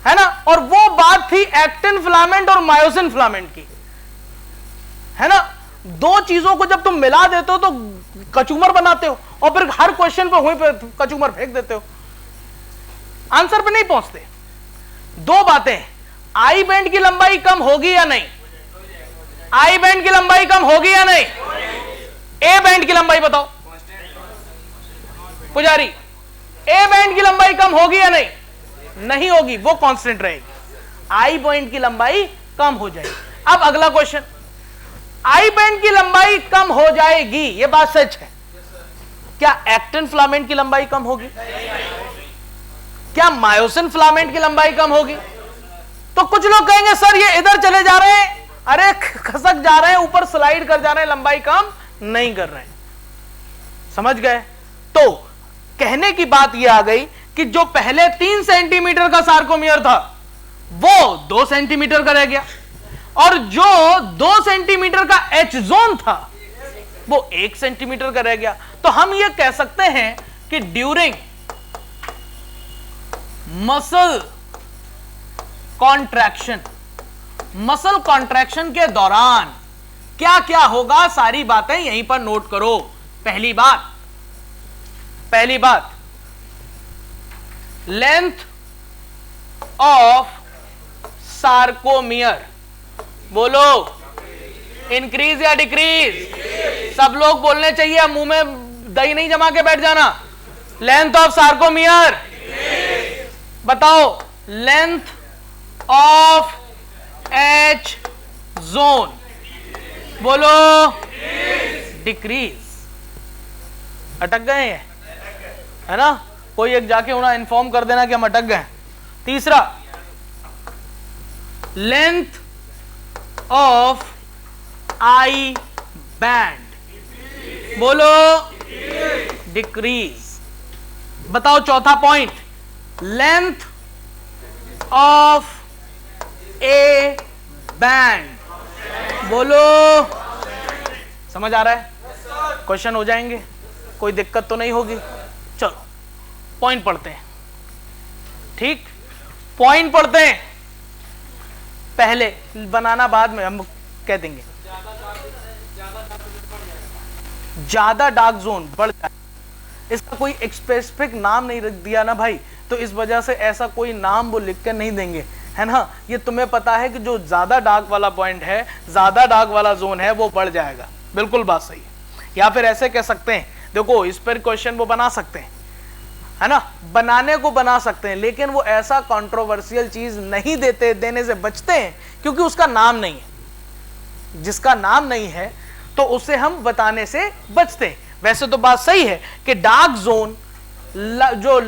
है ना, और वो बात थी एक्टिन फिलामेंट और मायोसिन फिलामेंट की, है ना। दो चीजों को जब तुम मिला देते हो तो कचूमर बनाते हो, और फिर हर क्वेश्चन पे वहीं पे कचूमर फेंक देते हो, आंसर पे नहीं पहुंचते। दो बातें, आई बैंड की लंबाई कम होगी या नहीं? आई बैंड की लंबाई कम होगी या नहीं? ए बैंड की लंबाई बताओ पुजारी, ए बैंड की लंबाई कम होगी या नहीं? नहीं होगी, वो कांस्टेंट रहेगी। आई बैंड की लंबाई कम हो जाएगी। अब अगला क्वेश्चन, आई बैंड की लंबाई कम हो जाएगी, ये बात सच है। क्या एक्टिन फिलामेंट की लंबाई कम होगी? क्या मायोसिन फिलामेंट की लंबाई कम होगी? तो कुछ लोग कहेंगे सर ये इधर चले जा रहे हैं, अरे खसक जा रहे हैं, ऊपर स्लाइड कर जा रहे हैं, लंबाई कम नहीं कर रहे हैं। समझ गए? तो कहने की बात यह आ गई कि जो पहले 3 सेंटीमीटर का सार्कोमियर था वो 2 सेंटीमीटर का रह गया, और जो 2 सेंटीमीटर का एच जोन था वो 1 सेंटीमीटर का रह गया। तो हम ये कह सकते हैं कि during muscle contraction, muscle contraction के दौरान क्या क्या होगा, सारी बातें यहीं पर नोट करो। पहली बात, लेंथ ऑफ सार्कोमियर, बोलो इंक्रीज या डिक्रीज? सब लोग बोलने चाहिए, मुंह में दही नहीं जमा के बैठ जाना। लेंथ ऑफ सार्कोमियर बताओ, लेंथ ऑफ एच जोन बोलो डिक्रीज। अटक गए हैं, है ना? कोई एक जाके उन्हें इन्फॉर्म कर देना कि हम अटक गए। तीसरा, लेंथ ऑफ आई बैंड बोलो डिक्रीज। बताओ चौथा point, length of A band बोलो। समझ आ रहा है? क्वेश्चन हो जाएंगे, कोई दिक्कत तो नहीं होगी। चलो पॉइंट पढ़ते हैं। ठीक, पॉइंट पढ़ते हैं, पहले बनाना बाद में हम कह देंगे। ज्यादा डार्क जोन बढ़ जाए, इसका कोई स्पेसिफिक नाम नहीं रख दिया ना भाई, तो इस वजह से ऐसा कोई नाम वो लिख कर नहीं देंगे, है ना। ये तुम्हें पता है कि जो ज्यादा डार्क वाला पॉइंट है, ज्यादा डार्क वाला जोन है, वो बढ़ जाएगा। बिल्कुल बात सही है। या फिर ऐसे कह सकते हैं, देखो इस पर क्वेश्चन वो बना सकते हैं, है ना, बनाने को बना सकते हैं, लेकिन वो ऐसा कंट्रोवर्शियल चीज नहीं देने से बचते हैं, क्योंकि उसका नाम नहीं है। जिसका नाम नहीं है तो उसे हम बताने से बचते हैं। वैसे तो बात सही है कि डार्क जोन, जो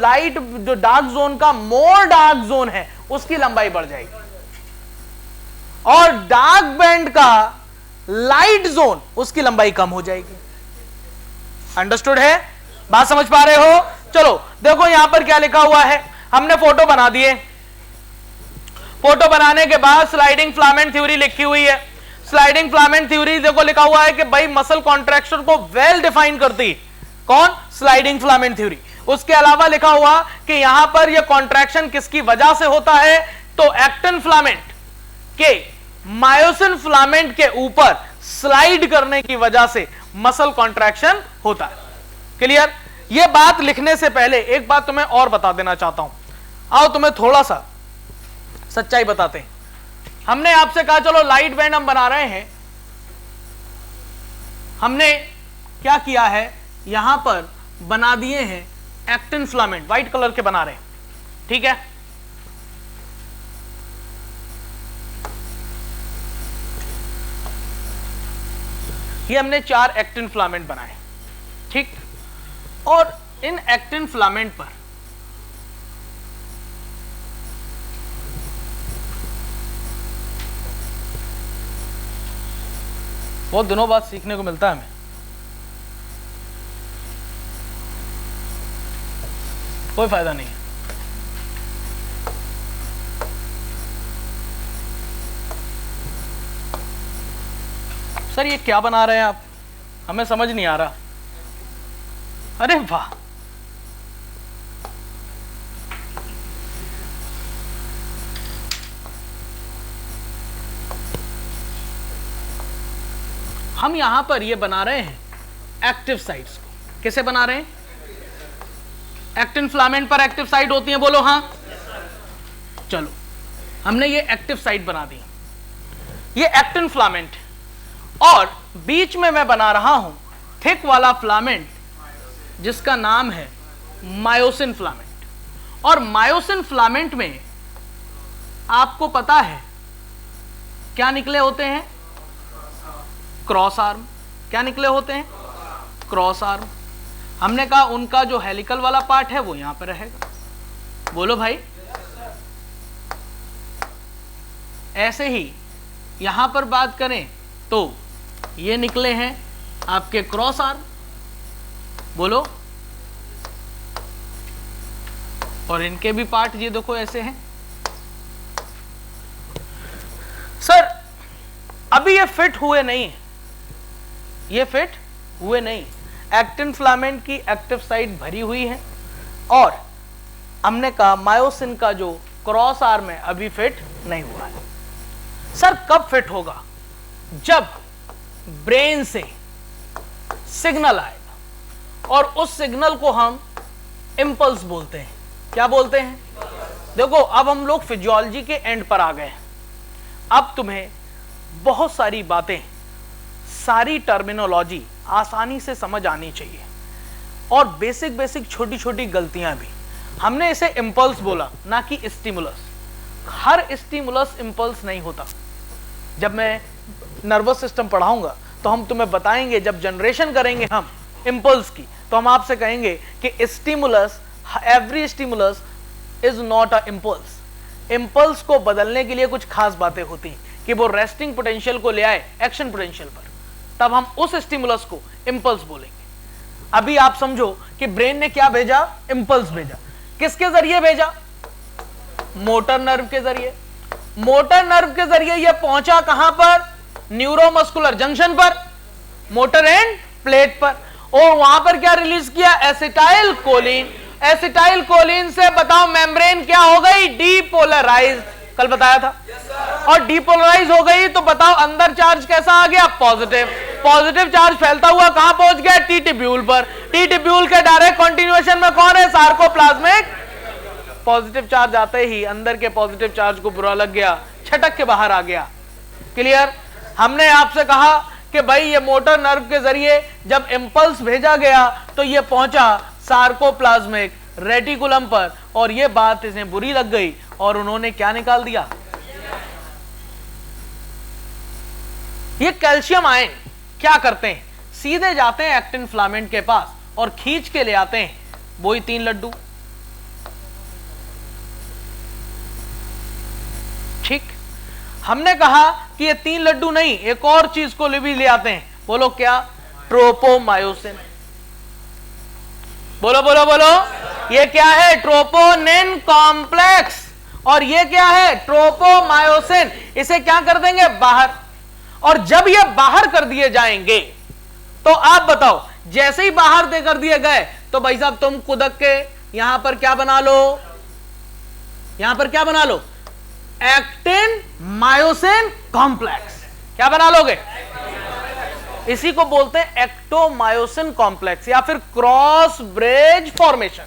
डार्क जोन का मोर डार्क जोन है, उसकी लंबाई बढ़ जाएगी, और डार्क बैंड का लाइट जोन, उसकी लंबाई कम हो जाएगी। अंडरस्टूड है? बात समझ पा रहे हो? चलो देखो यहां पर क्या लिखा हुआ है, हमने फोटो बना दिए। फोटो बनाने के बाद स्लाइडिंग फिलामेंट थ्योरी लिखी हुई है। स्लाइडिंग फिलामेंट थ्योरी देखो लिखा हुआ है कि भाई मसल कॉन्ट्रैक्शन को वेल डिफाइन करती। कौन? Sliding filament theory. उसके अलावा लिखा हुआ कि यहां पर यह कॉन्ट्रैक्शन किसकी वजह से होता है, तो एक्टिन फिलामेंट के मायोसिन फिलामेंट के ऊपर स्लाइड करने की वजह से मसल कॉन्ट्रैक्शन होता है। क्लियर? यह बात लिखने से पहले एक बात तुम्हें और बता देना चाहता हूं। आओ तुम्हें थोड़ा सा सच्चाई बताते हैं। हमने आपसे कहा चलो लाइट बैंड हम बना रहे हैं, हमने क्या किया है, यहां पर बना दिए हैं एक्टिन फिलामेंट, व्हाइट कलर के बना रहे हैं, ठीक है। ये हमने 4 एक्टिन फिलामेंट बनाए, ठीक। और इन एक्टिन फिलामेंट पर बहुत दिनों बाद सीखने को मिलता है हमें। कोई फायदा नहीं है। सर ये क्या बना रहे हैं आप, हमें समझ नहीं आ रहा। अरे वाह, हम यहां पर ये बना रहे हैं एक्टिव साइट्स को। किसे बना रहे हैं? एक्टिन फिलामेंट पर एक्टिव साइट होती है, बोलो हाँ। चलो हमने ये एक्टिव साइट बना दी, ये एक्टिन फिलामेंट, और बीच में मैं बना रहा हूं थिक वाला फिलामेंट जिसका नाम है मायोसिन फिलामेंट। और मायोसिन फिलामेंट में आपको पता है क्या निकले होते हैं? Cross arm. क्या निकले होते हैं? Cross arm. हमने कहा उनका जो हेलिकल वाला पार्ट है वो यहां पर रहेगा, बोलो भाई। ऐसे ही यहां पर बात करें तो ये निकले हैं आपके क्रॉस आर्म, बोलो। और इनके भी पार्ट ये देखो ऐसे हैं। सर अभी ये फिट हुए नहीं, ये फिट हुए नहीं। एक्टिन फिलामेंट की एक्टिव साइट भरी हुई है, और हमने कहा मायोसिन का जो क्रॉस आर्म है अभी फिट नहीं हुआ है। सर कब फिट होगा? जब ब्रेन से सिग्नल आएगा, और उस सिग्नल को हम इंपल्स बोलते हैं। क्या बोलते हैं? देखो अब हम लोग फिजियोलॉजी के एंड पर आ गए हैं। अब तुम्हें बहुत सारी बातें, सारी टर्मिनोलॉजी आसानी से समझ आनी चाहिए, और बेसिक छोटी छोटी गलतियां भी। हमने इसे इंपल्स बोला, ना कि स्टिमुलस। हर स्टिमुलस इंपल्स नहीं होता। जब मैं नर्वस सिस्टम पढ़ाऊंगा तो हम तुम्हें बताएंगे, जब जनरेशन करेंगे हम इंपल्स की, तो हम आपसे कहेंगे कि stimulus, every stimulus is not a impulse. Impulse को बदलने के लिए कुछ खास बातें होती हैं कि वो रेस्टिंग पोटेंशियल को ले आए एक्शन पोटेंशियल पर, तब हम उस स्टिमुलस को इंपल्स बोलेंगे। अभी आप समझो कि ब्रेन ने क्या भेजा? इंपल्स भेजा। किसके जरिए भेजा? मोटर नर्व के जरिए। मोटर नर्व के जरिए यह पहुंचा कहां पर? न्यूरोमस्कुलर जंक्शन पर, मोटर एंड प्लेट पर, और वहां पर क्या रिलीज किया? Acetyl choline. एसिटाइल कोलिन से बताओ मेम्ब्रेन क्या हो गई? डीपोलराइज। कल बताया था। और डीपोलराइज हो गई तो बताओ अंदर चार्ज कैसा आ गया? पॉजिटिव। पॉजिटिव चार्ज फैलता हुआ कहां पहुंच गया? टी ट्यूब्यूल पर। टी ट्यूब्यूल के डायरेक्ट कंटिन्यूएशन में कौन है? सार्कोप्लाज्मिक पॉजिटिव चार्ज आते ही अंदर के पॉजिटिव चार्ज को बुरा लग गया, छटक के बाहर आ गया। क्लियर? हमने आपसे कहा कि भाई ये मोटर नर्व के जरिए जब इंपल्स भेजा गया तो ये पहुंचा सार्कोप्लाज्मिक रेटिकुलम पर, और ये बात इन्हें बुरी लग गई और उन्होंने क्या निकाल दिया? ये कैल्शियम आयन क्या करते हैं, सीधे जाते हैं एक्टिन फिलामेंट के पास और खींच के ले आते हैं वही 3 लड्डू। ठीक, हमने कहा कि ये 3 लड्डू नहीं, एक और चीज को भी ले आते हैं। बोलो क्या? ट्रोपोमायोसिन। बोलो बोलो बोलो, ये क्या है? Troponin complex. और ये क्या है? ट्रोपोमायोसिन। इसे क्या कर देंगे? बाहर। और जब ये बाहर कर दिए जाएंगे तो आप बताओ, जैसे ही बाहर दे कर दिए गए तो भाई साहब तुम कुदक के यहां पर क्या बना लो? यहां पर क्या बना लो? Actin myosin complex. क्या बना लोगे? इसी को बोलते हैं एक्टोमायोसिन कॉम्प्लेक्स या फिर क्रॉस ब्रिज फॉर्मेशन।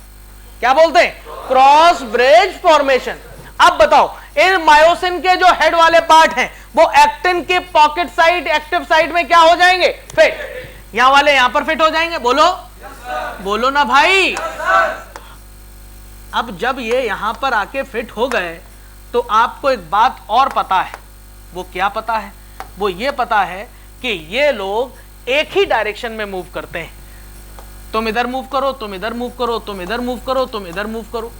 क्या बोलते हैं? Cross bridge formation. अब बताओ, इन मायोसिन के जो हेड वाले पार्ट हैं वो एक्टिन के पॉकेट साइड, एक्टिव साइड में क्या हो जाएंगे? फिट। यहां वाले यहां पर फिट हो जाएंगे। बोलो बोलो ना भाई। अब जब ये यहां पर आके फिट हो गए तो आपको एक बात और पता है। वो क्या पता है? वो ये पता है कि ये लोग एक ही डायरेक्शन में मूव करते हैं। तुम इधर मूव करो, तुम इधर मूव करो, तुम इधर मूव करो, तुम इधर मूव करो,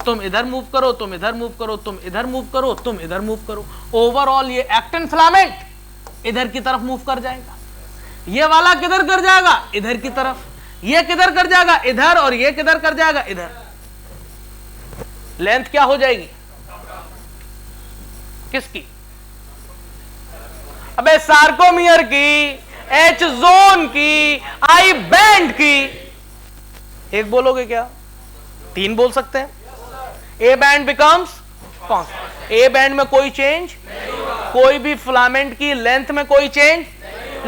तुम इधर मूव करो, तुम इधर मूव करो, तुम इधर मूव करो, तुम इधर मूव करो। ओवरऑल ये एक्टिन फिलामेंट इधर की तरफ मूव कर जाएगा। ये वाला किधर कर जाएगा? इधर की तरफ। ये किधर कर जाएगा? इधर। और ये किधर कर जाएगा? इधर। लेंथ क्या हो जाएगी? किसकी? अबे सार्कोमियर की, एच जोन की, आई बैंड की। एक बोलोगे क्या? 3 बोल सकते हैं। ए बैंड बिकम्स कौन? ए बैंड में कोई चेंज, कोई भी फिलामेंट की लेंथ में कोई चेंज,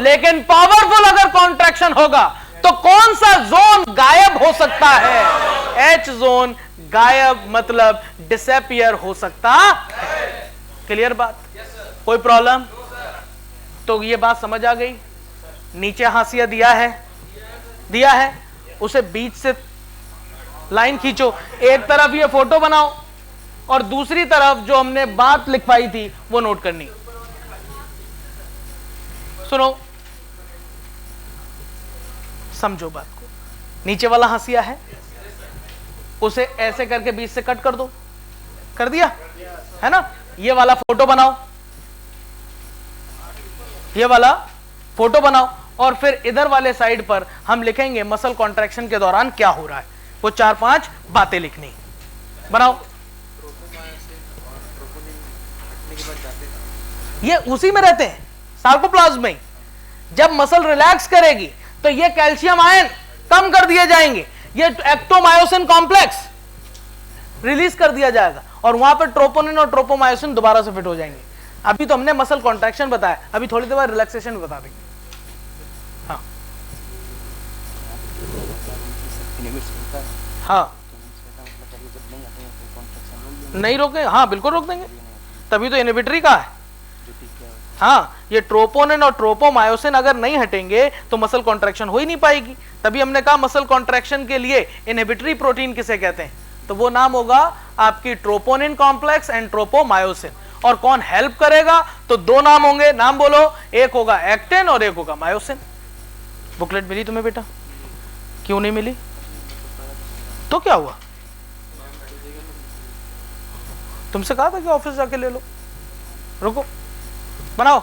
लेकिन पावरफुल अगर कॉन्ट्रैक्शन होगा तो कौन सा जोन गायब हो सकता है? एच जोन गायब, मतलब डिसअपियर हो सकता है। क्लियर बात? कोई प्रॉब्लम? तो ये बात समझ आ गई। नीचे हाशिया दिया है, दिया है, उसे बीच से लाइन खींचो। एक तरफ ये फोटो बनाओ और दूसरी तरफ जो हमने बात लिखवाई थी वो नोट करनी। सुनो, समझो बात को। नीचे वाला हाशिया है, उसे ऐसे करके बीच से कट कर दो। कर दिया है ना? ये वाला फोटो बनाओ, ये वाला फोटो बनाओ, और फिर इधर वाले साइड पर हम लिखेंगे मसल कॉन्ट्रैक्शन के दौरान क्या हो रहा है। वो 4-5 बातें लिखनी। बनाओ। ये उसी में रहते हैं, सार्कोप्लाज्म में। जब मसल रिलैक्स करेगी तो ये कैल्शियम आयन कम कर दिए जाएंगे, ये एक्टोमायोसिन कॉम्प्लेक्स रिलीज कर दिया जाएगा और वहां पर ट्रोपोनिन और ट्रोपोमायोसिन दोबारा से फिट हो जाएंगे। अभी तो हमने मसल कॉन्ट्रैक्शन बताया, अभी थोड़ी देर बाद रिलैक्सेशन भी बता देंगे। हाँ हाँ, नहीं रोके? हाँ बिल्कुल रोक देंगे, तभी तो इनहिबिटरी का है। हाँ, ये ट्रोपोनिन और ट्रोपोमायोसिन अगर नहीं हटेंगे तो मसल कॉन्ट्रैक्शन हो ही नहीं पाएगी। तभी हमने कहा मसल कॉन्ट्रैक्शन के लिए इनहिबिटरी प्रोटीन किसे कहते हैं? तो वो नाम होगा आपकी ट्रोपोनिन कॉम्प्लेक्स एंड ट्रोपोमायोसिन। और कौन हेल्प करेगा? तो 2 नाम होंगे। नाम बोलो। एक होगा एक्टिन और एक होगा मायोसिन। बुकलेट मिली तुम्हें बेटा? क्यों नहीं मिली? तो क्या हुआ? तुमसे कहा था कि ऑफिस जाके ले लो। रुको, बनाओ।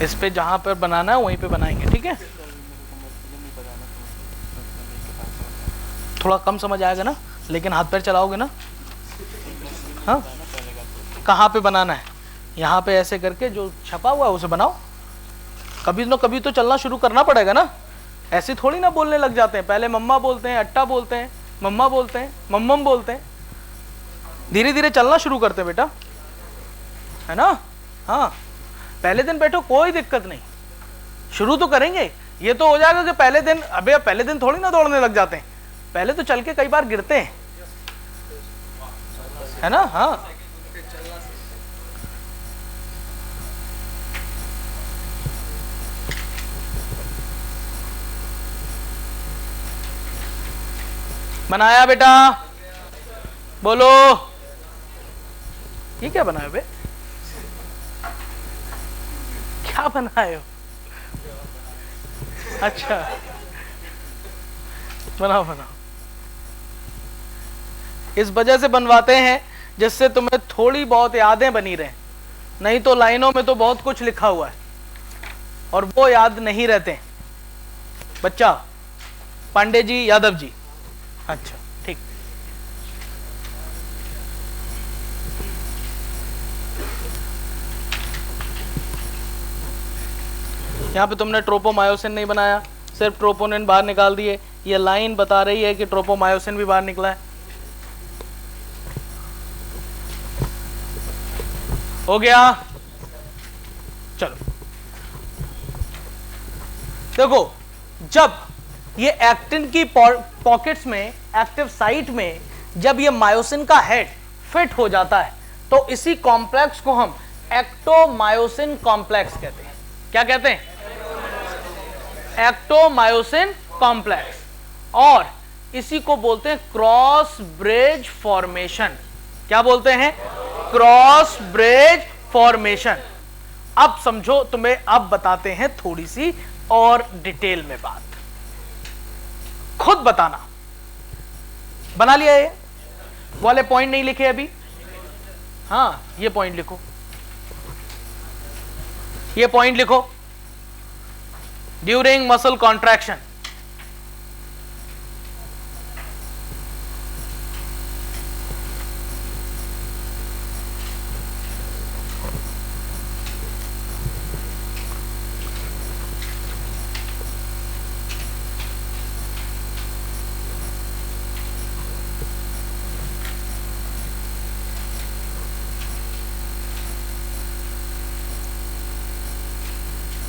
इस पे जहां पर बनाना है वहीं पे बनाएंगे, ठीक है? थोड़ा कम समझ आएगा ना, लेकिन हाथ पैर चलाओगे ना। हाँ, कहाँ पे बनाना है? यहां पे ऐसे करके जो छपा हुआ है उसे बनाओ। कभी ना कभी तो चलना शुरू करना पड़ेगा ना, ऐसे थोड़ी ना बोलने लग जाते हैं। पहले मम्मा बोलते हैं, अट्टा बोलते हैं, मम्मा बोलते हैं, मम्मम बोलते हैं, धीरे धीरे चलना शुरू करते हैं बेटा, है ना। हाँ, पहले दिन बैठो कोई दिक्कत नहीं, शुरू तो करेंगे। ये तो हो जाएगा कि पहले दिन, अबे पहले दिन थोड़ी ना दौड़ने लग जाते हैं, पहले तो चल के कई बार गिरते हैं, है ना। हाँ, बनाया बेटा, बोलो ये क्या बनाया बे, क्या बनाए हो? अच्छा, बनाओ बनाओ। इस वजह से बनवाते हैं जिससे तुम्हें थोड़ी बहुत यादें बनी रहे, नहीं तो लाइनों में तो बहुत कुछ लिखा हुआ है और वो याद नहीं रहते। बच्चा पांडे जी, यादव जी, अच्छा ठीक। यहां पे तुमने ट्रोपोमायोसिन नहीं बनाया, सिर्फ ट्रोपोनिन बाहर निकाल दिए। ये लाइन बता रही है कि ट्रोपोमायोसिन भी बाहर निकला है। हो गया, चलो देखो, जब ये एक्टिन की पॉकेट्स में, एक्टिव साइट में जब ये मायोसिन का हेड फिट हो जाता है तो इसी कॉम्प्लेक्स को हम एक्टोमायोसिन कॉम्प्लेक्स कहते हैं। क्या कहते हैं? एक्टोमायोसिन कॉम्प्लेक्स। और इसी को बोलते हैं क्रॉस ब्रिज फॉर्मेशन। क्या बोलते हैं? Cross bridge formation. अब समझो, तुम्हें अब बताते हैं थोड़ी सी और डिटेल में बात, खुद बताना। बना लिया ये वाले पॉइंट नहीं लिखे अभी? हाँ, ये पॉइंट लिखो, ये पॉइंट लिखो। ड्यूरिंग मसल कॉन्ट्रैक्शन,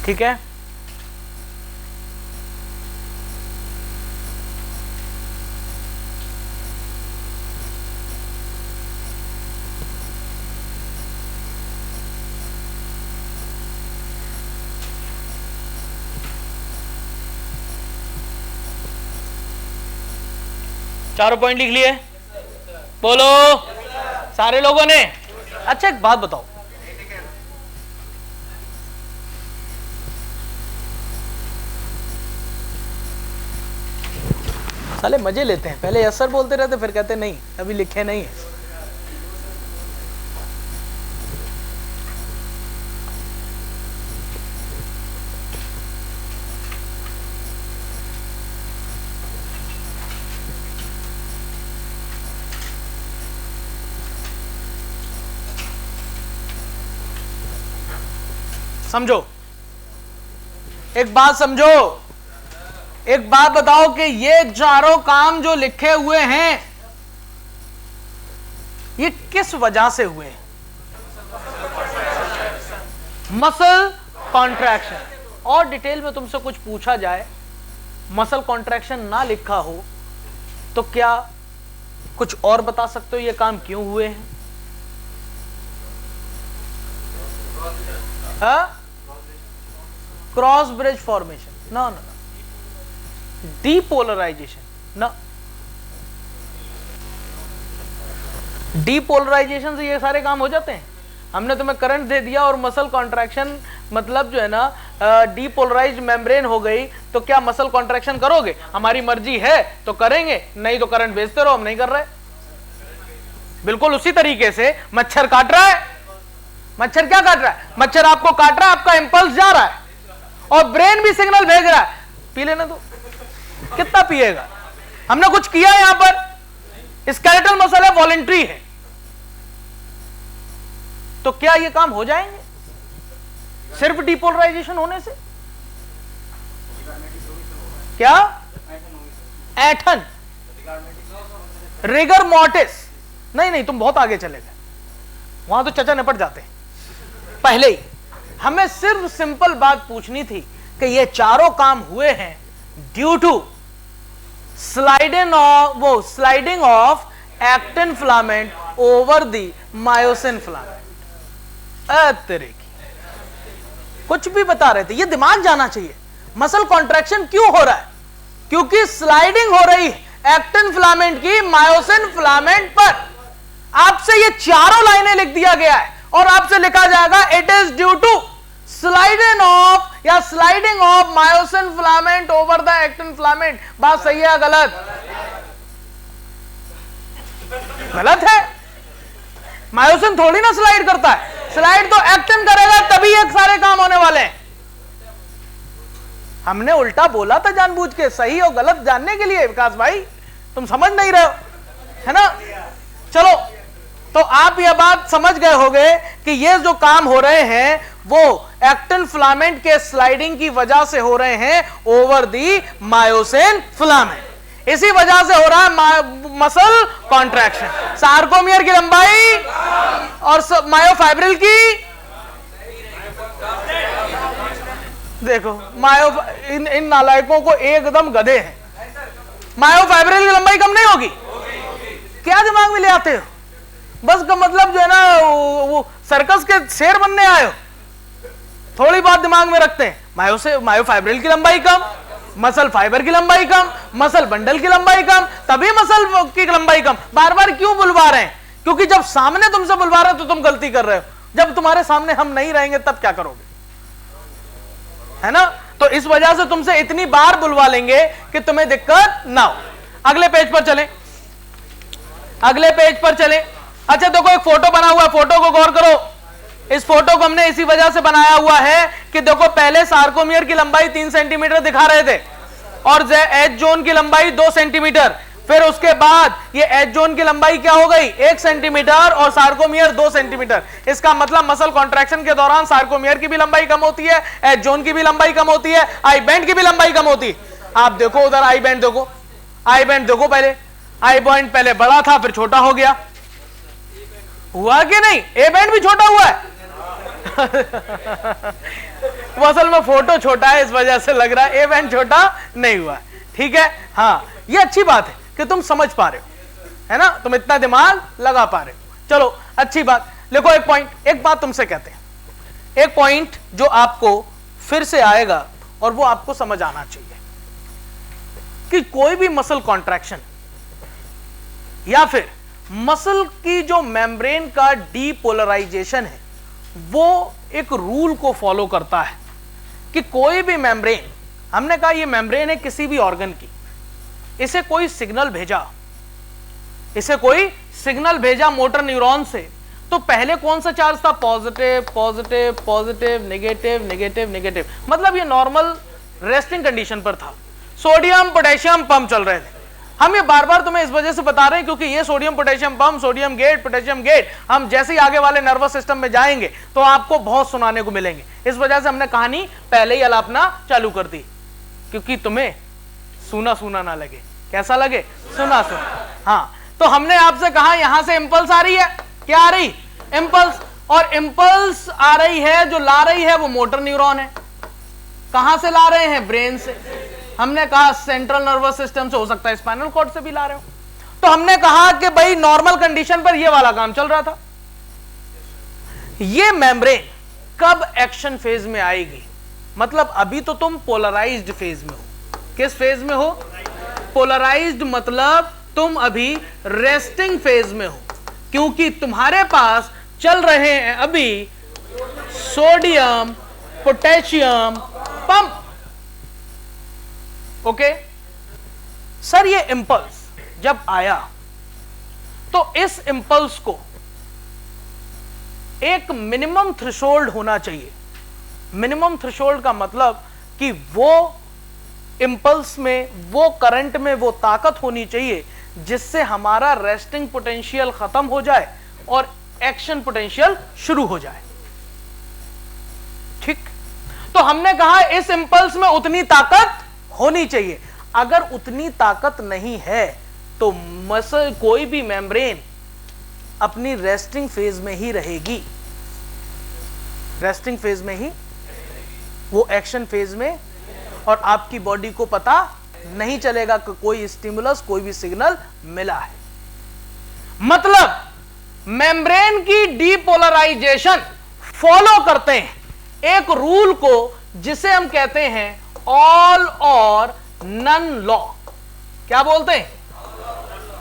ठीक है। चारों पॉइंट लिख लिए? बोलो सारे लोगों ने? अच्छा एक बात बताओ, साले मजे लेते हैं, पहले यस सर बोलते रहते फिर कहते नहीं अभी लिखे नहीं है। समझो, एक बात समझो, एक बात बताओ कि ये चारों काम जो लिखे हुए हैं ये किस वजह से हुए? Muscle contraction. और डिटेल में तुमसे कुछ पूछा जाए, मसल कॉन्ट्रैक्शन ना लिखा हो तो क्या कुछ और बता सकते हो ये काम क्यों हुए हैं? क्रॉस ब्रिज फॉर्मेशन ना, ना डीपोलराइजेशन ना, डीपोलराइजेशन से ये सारे काम हो जाते हैं। हमने तुम्हें करंट दे दिया और मसल कॉन्ट्रैक्शन मतलब जो है ना डीपोलराइज्ड मेम्ब्रेन हो गई, तो क्या मसल कॉन्ट्रैक्शन करोगे? हमारी मर्जी है तो करेंगे, नहीं तो करंट भेजते रहो, हम नहीं कर रहे। बिल्कुल उसी तरीके से मच्छर काट रहा है, मच्छर क्या काट रहा है? मच्छर आपको काट रहा है, आपका इंपल्स जा रहा है और ब्रेन भी सिग्नल भेज रहा है, पी लेना तो कितना पिएगा? हमने कुछ किया यहां पर? स्केलेटल मसल है, वॉलंटरी है, तो तो क्या ये काम हो जाएंगे सिर्फ डिपोलराइजेशन होने से? क्या ऐठन, रिगर मॉर्टिस? नहीं, तुम बहुत आगे चले गए, वहां तो चचा निपट जाते पहले ही। हमें सिर्फ सिंपल बात पूछनी थी कि ये चारों काम हुए हैं due to sliding of actin filament over the myosin filament. कुछ भी बता रहे थे, ये दिमाग जाना चाहिए। मसल कॉन्ट्रैक्शन क्यों हो रहा है? क्योंकि स्लाइडिंग हो रही है एक्टिन फिलामेंट की मायोसिन फिलामेंट पर। आपसे ये चारों लाइनें लिख दिया गया है और आपसे लिखा जाएगा it is due to sliding of myosin filament over the actin filament. बात सही है या गलत? गलत है। मायोसिन थोड़ी ना स्लाइड करता है, स्लाइड तो एक्टिन करेगा, तभी एक सारे काम होने वाले हैं। हमने उल्टा बोला था जानबूझ के, सही और गलत जानने के लिए। विकास भाई तुम समझ नहीं रहे हो, है ना? चलो, तो आप यह बात समझ गए होंगे कि ये जो काम हो रहे हैं वो एक्टिन फिलामेंट के स्लाइडिंग की वजह से हो रहे हैं ओवर दी मायोसिन फिलामेंट। इसी वजह से हो रहा है मसल कॉन्ट्रैक्शन। सार्कोमियर की लंबाई और मायोफाइब्रिल की, देखो इन नालायकों को एकदम गधे हैं। मायोफाइब्रिल की लंबाई कम नहीं होगी? क्या दिमाग में ले आते हो? बस का मतलब जो है ना वो सर्कस के शेर बनने आए हो। थोड़ी बात दिमाग में रखते हैं। मायोफाइब्रिल की लंबाई कम, मसल फाइबर की लंबाई कम, मसल बंडल की लंबाई कम, तभी मसल की लंबाई कम। बार बार क्यों बुलवा रहे हैं? क्योंकि जब सामने तुमसे बुलवा रहे हो तो तुम गलती कर रहे हो। जब तुम्हारे सामने हम नहीं रहेंगे तब क्या करोगे, है ना? तो इस वजह से तुमसे इतनी बार बुलवा लेंगे कि तुम्हें दिक्कत ना हो। अगले पेज पर चलें, अगले पेज पर चलें। अच्छा देखो, एक फोटो बना हुआ है, फोटो को गौर करो। इस फोटो को हमने इसी वजह से बनाया हुआ है कि देखो, पहले सार्कोमियर की लंबाई 3 सेंटीमीटर दिखा रहे थे और एज जोन की लंबाई 2 सेंटीमीटर। फिर उसके बाद ये एज जोन की लंबाई क्या हो गई? 1 सेंटीमीटर और सार्कोमियर 2 सेंटीमीटर। इसका मतलब मसल कॉन्ट्रैक्शन के दौरान सार्कोमियर की भी लंबाई कम होती है, एज जोन की भी लंबाई कम होती है, आई बैंड की भी लंबाई कम होती है। आप देखो उधर आई बैंड देखो, आई बैंड देखो। पहले आई बैंड पहले बड़ा था, फिर छोटा हो गया। हुआ कि नहीं? ए बैंड भी छोटा हुआ है। वो असल में फोटो छोटा है, इस वजह से लग रहा है ए बैंड छोटा नहीं हुआ। ठीक है, हाँ, ये अच्छी बात है कि तुम समझ पा रहे हो, है ना? तुम इतना दिमाग लगा पा रहे हो। चलो, अच्छी बात। देखो, एक पॉइंट, एक बात तुमसे कहते हैं, एक पॉइंट जो आपको फिर से आएगा और वो आपको समझ आना चाहिए कि कोई भी मसल कॉन्ट्रैक्शन या फिर मसल की जो मेम्ब्रेन का डीपोलराइजेशन है वो एक रूल को फॉलो करता है कि कोई भी मेम्ब्रेन, हमने कहा ये मेम्ब्रेन है किसी भी ऑर्गन की, इसे कोई सिग्नल भेजा, इसे कोई सिग्नल भेजा मोटर न्यूरॉन से, तो पहले कौन सा चार्ज था? Positive positive positive, negative negative negative. मतलब ये नॉर्मल रेस्टिंग कंडीशन पर था। सोडियम पोटेशियम पंप चल रहे थे। हम ये बार बार तुम्हें इस वजह से बता रहे हैं क्योंकि ये sodium potassium pump, sodium gate, potassium gate, हम जैसे ही आगे वाले नर्वस सिस्टम में जाएंगे तो आपको बहुत सुनाने को मिलेंगे। इस वजह से हमने कहानी पहले ही अलापना चालू कर दी क्योंकि तुम्हें सुना सुना ना लगे। कैसा लगे? सुना सुना। हाँ, तो हमने आपसे कहा यहां से इंपल्स आ रही है। क्या आ रही? इंपल्स। और इंपल्स आ रही है, जो ला रही है वो मोटर न्यूरॉन है। कहां से ला रहे हैं? ब्रेन से। हमने कहा सेंट्रल नर्वस सिस्टम से, हो सकता है स्पाइनल कॉर्ड से भी ला रहे हो। तो हमने कहा कि भाई नॉर्मल कंडीशन पर ये वाला काम चल रहा था। ये मेम्ब्रेन कब एक्शन फेज में आएगी? मतलब अभी तो तुम पोलराइज्ड फेज में हो। किस फेज में हो? पोलराइज्ड। मतलब तुम अभी रेस्टिंग फेज में हो क्योंकि तुम्हारे पास चल रहे हैं अभी sodium potassium pump. Okay sir, ये इंपल्स जब आया तो इस इंपल्स को एक मिनिमम थ्रेशोल्ड होना चाहिए। मिनिमम थ्रेशोल्ड का मतलब कि वो इंपल्स में, वो करंट में वो ताकत होनी चाहिए जिससे हमारा रेस्टिंग पोटेंशियल खत्म हो जाए और एक्शन पोटेंशियल शुरू हो जाए। ठीक, तो हमने कहा इस इंपल्स में उतनी ताकत होनी चाहिए। अगर उतनी ताकत नहीं है तो मसल कोई भी मेम्ब्रेन अपनी रेस्टिंग फेज में ही रहेगी, रेस्टिंग फेज में ही, वो एक्शन फेज में, और आपकी बॉडी को पता नहीं चलेगा कि कोई स्टिमुलस, कोई भी सिग्नल मिला है। मतलब मेम्ब्रेन की डीपोलराइजेशन फॉलो करते हैं एक रूल को जिसे हम कहते हैं ऑल और नन लॉ। क्या बोलते हैं?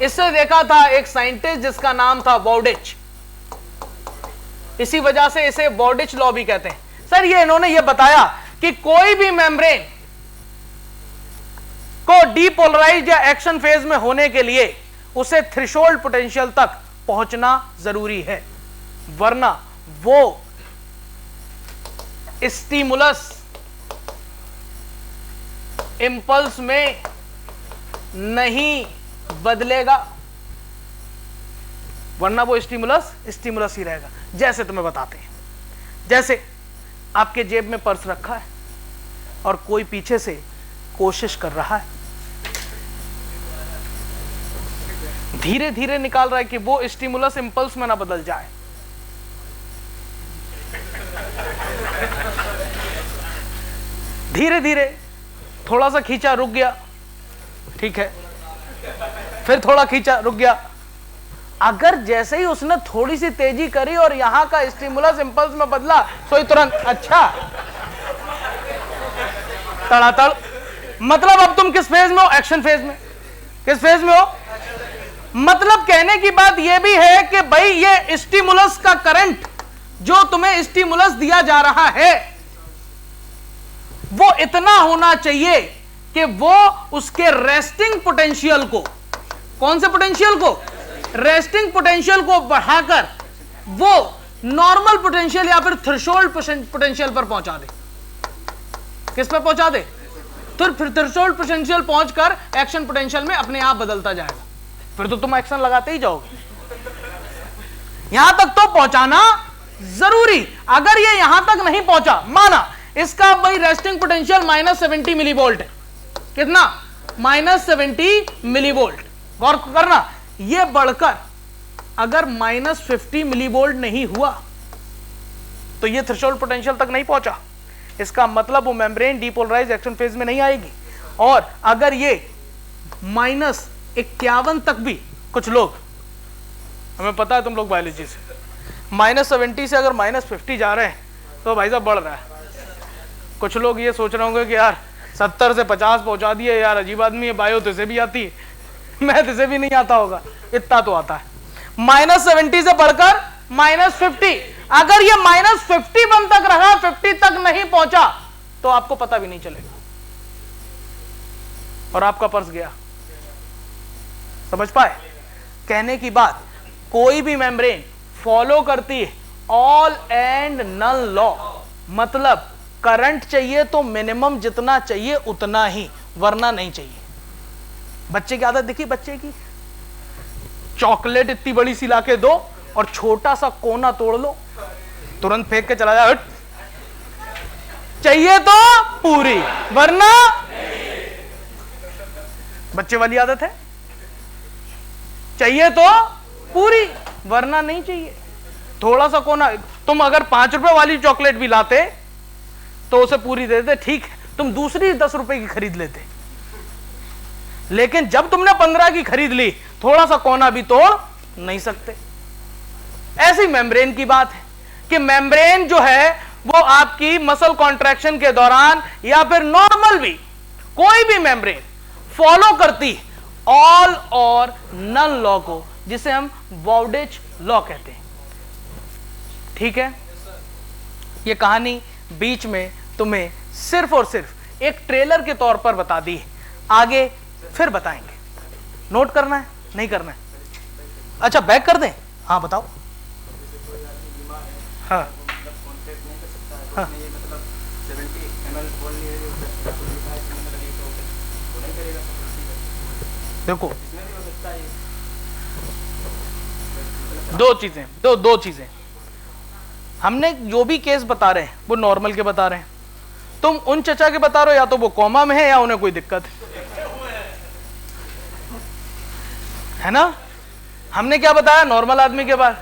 इससे देखा था एक साइंटिस्ट जिसका नाम था बॉर्डिच, इसी वजह से इसे बॉर्डिच लॉ भी कहते हैं। सर ये इन्होंने ये बताया कि कोई भी मेम्ब्रेन को डीपोलराइज या एक्शन फेज में होने के लिए उसे थ्रेशोल्ड पोटेंशियल तक पहुंचना जरूरी है, वरना वो स्टिमुलस इंपल्स में नहीं बदलेगा, वरना वो स्टिमुलस स्टिमुलस ही रहेगा। जैसे तुम्हें बताते हैं, जैसे आपके जेब में पर्स रखा है और कोई पीछे से कोशिश कर रहा है, धीरे धीरे निकाल रहा है कि वो स्टिमुलस इंपल्स में ना बदल जाए। धीरे धीरे थोड़ा सा खींचा, रुक गया, ठीक है, फिर थोड़ा खींचा, रुक गया। अगर जैसे ही उसने थोड़ी सी तेजी करी और यहां का स्टिमुलस इंपल्स में बदला तो ही तुरंत अच्छा तड़ातड़। मतलब अब तुम किस फेज में हो? एक्शन फेज में। किस फेज में हो? मतलब कहने की बात यह भी है कि भाई ये स्टिमुलस का करंट जो तुम्हें स्टिमुलस दिया जा रहा है वो इतना होना चाहिए कि वो उसके रेस्टिंग पोटेंशियल को, कौन से पोटेंशियल को? रेस्टिंग पोटेंशियल को बढ़ाकर वो नॉर्मल पोटेंशियल या फिर थ्रेशोल्ड पोटेंशियल पर पहुंचा दे। किस पर पहुंचा दे? फिर थ्रेशोल्ड पोटेंशियल पहुंचकर एक्शन पोटेंशियल में अपने आप बदलता जाएगा। फिर तो तुम एक्शन लगाते ही जाओगे। यहां तक तो पहुंचाना जरूरी। अगर ये यहां तक नहीं पहुंचा, माना इसका भाई रेस्टिंग पोटेंशियल -70 मिलीवोल्ट है। कितना? -70 मिलीवोल्ट। गौर करना, ये बढ़कर अगर -50 मिलीवोल्ट नहीं हुआ तो ये थ्रेशोल्ड पोटेंशियल तक नहीं पहुंचा। इसका मतलब वो मेम्ब्रेन डीपोलराइज एक्शन फेज में नहीं आएगी। और अगर ये -51 तक भी, कुछ लोग, हमें पता है तुम लोग बायोलॉजी से, -70 से अगर -50 जा रहे हैं तो भाई साहब बढ़ रहा है। कुछ लोग ये सोच रहे होंगे कि यार 70 से 50 पहुंचा दिए, यार अजीब आदमी है, बायो तो इसे भी आती है, मैं तो इसे भी नहीं आता होगा, इतना तो आता है। -70 से बढ़कर -50, अगर ये -51 तक रहा, 50 तक नहीं पहुंचा तो आपको पता भी नहीं चलेगा और आपका पर्स गया। समझ पाए कहने की बात? कोई भी मेम्ब्रेन फॉलो करती है ऑल एंड नन लॉ। मतलब करंट चाहिए तो मिनिमम जितना चाहिए उतना ही, वरना नहीं चाहिए। बच्चे की आदत देखी, बच्चे की चॉकलेट इतनी बड़ी सी लाके दो और छोटा सा कोना तोड़ लो, तुरंत फेंक के चला जाए। चाहिए तो पूरी, वरना बच्चे वाली आदत है। चाहिए तो पूरी, वरना नहीं चाहिए। थोड़ा सा कोना, तुम अगर 5 रुपए वाली चॉकलेट भी लाते तो उसे पूरी दे देते, ठीक है, तुम दूसरी 10 रुपए की खरीद लेते। लेकिन जब तुमने 15 की खरीद ली, थोड़ा सा कोना भी तोड़ नहीं सकते। ऐसी मेम्ब्रेन की बात है कि मेम्ब्रेन जो है वो आपकी मसल कॉन्ट्रैक्शन के दौरान या फिर नॉर्मल भी कोई भी मेम्ब्रेन फॉलो करती ऑल और नन लॉ को, जिसे हम बॉर्डिच लॉ कहते हैं। ठीक है, ये कहानी बीच में तुम्हें सिर्फ और सिर्फ एक ट्रेलर के तौर पर बता दी, आगे फिर बताएंगे। नोट करना है, नहीं करना है? अच्छा बैक कर दें? हाँ बताओ। हाँ हाँ देखो दो चीजें हमने जो भी केस बता रहे हैं वो नॉर्मल के बता रहे हैं। तुम उन चचा के बता रहे हो या तो वो कोमा में है या उन्हें कोई दिक्कत है ना। हमने क्या बताया नॉर्मल आदमी के बाद,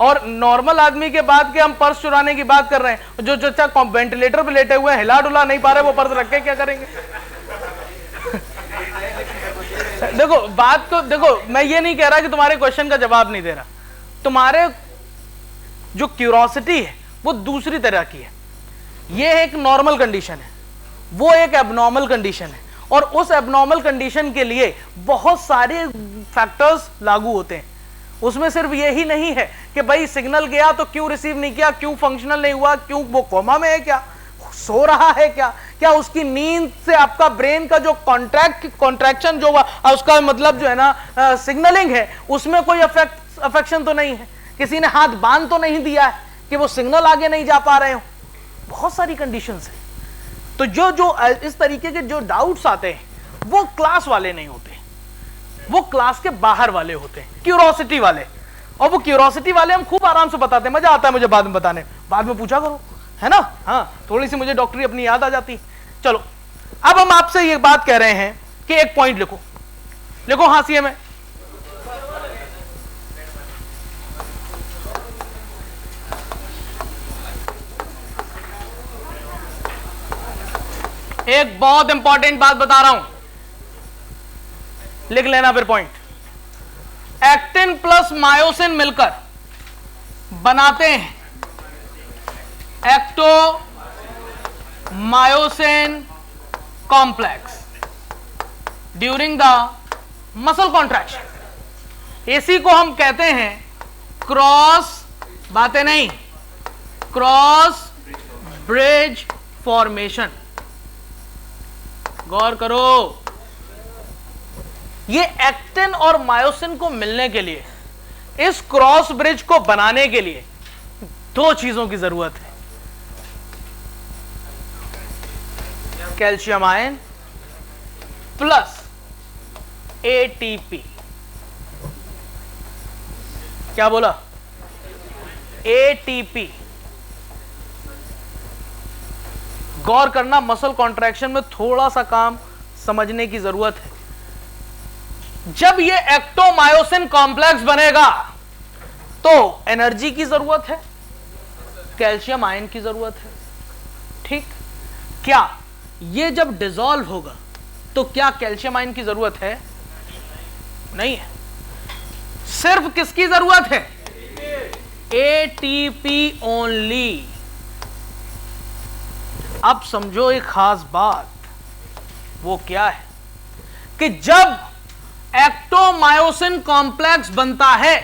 और नॉर्मल आदमी के बाद के हम पर्स चुराने की बात कर रहे हैं। जो चचा वेंटिलेटर पे लेटे हुए हैं, हिला डुला नहीं पा रहे, वो पर्स रख के क्या करेंगे। देखो बात तो देखो, मैं ये नहीं कह रहा कि तुम्हारे क्वेश्चन का जवाब नहीं दे रहा, तुम्हारे जो क्यूरोसिटी है वो दूसरी तरह की है। ये एक नॉर्मल कंडीशन है, वो एक एबनॉर्मल कंडीशन है, और उस एबनॉर्मल कंडीशन के लिए बहुत सारे फैक्टर्स लागू होते हैं। उसमें सिर्फ यही नहीं है कि भाई सिग्नल गया तो क्यों रिसीव नहीं किया, क्यों फंक्शनल नहीं हुआ, क्यों वो कोमा में है, क्या सो रहा है, क्या उसकी नींद से आपका ब्रेन का जो कॉन्ट्रैक्शन जो हुआ उसका मतलब जो है ना सिग्नलिंग है, उसमें कोई अफेक्शन तो नहीं है, किसी ने हाथ बांध तो नहीं दिया है कि वो सिग्नल आगे नहीं जा पा रहे हो। बहुत सारी कंडीशंस है। तो जो इस तरीके के जो डाउट्स आते हैं वो क्लास वाले नहीं होते, वो क्लास के बाहर वाले होते हैं, क्यूरोसिटी वाले। और वो क्यूरोसिटी वाले हम खूब आराम से बताते हैं, मजा आता है मुझे बाद में बताने, बाद में पूछा करो, है ना। हाँ, थोड़ी सी मुझे डॉक्टरी अपनी याद आ जाती। चलो अब हम आपसे ये बात कह रहे हैं कि एक पॉइंट लिखो हाशिए में। एक बहुत इंपॉर्टेंट बात बता रहा हूं, लिख लेना फिर पॉइंट। एक्टिन प्लस मायोसिन मिलकर बनाते हैं actomyosin complex during the muscle contraction. इसी को हम कहते हैं क्रॉस, बातें नहीं, क्रॉस ब्रिज फॉर्मेशन। गौर करो, ये एक्टिन और मायोसिन को मिलने के लिए, इस क्रॉस ब्रिज को बनाने के लिए दो चीजों की जरूरत है, कैल्शियम आयन प्लस एटीपी। क्या बोला? एटीपी। गौर करना, मसल कॉन्ट्रैक्शन में थोड़ा सा काम समझने की जरूरत है। जब ये एक्टोमायोसिन कॉम्प्लेक्स बनेगा तो एनर्जी की जरूरत है, कैल्शियम आयन की जरूरत है, ठीक। क्या ये जब डिसॉल्व होगा तो क्या कैल्शियम आयन की जरूरत है? नहीं है। सिर्फ किसकी जरूरत है? ATP only. अब समझो एक खास बात, वो क्या है कि जब एक्टोमायोसिन कॉम्प्लेक्स बनता है,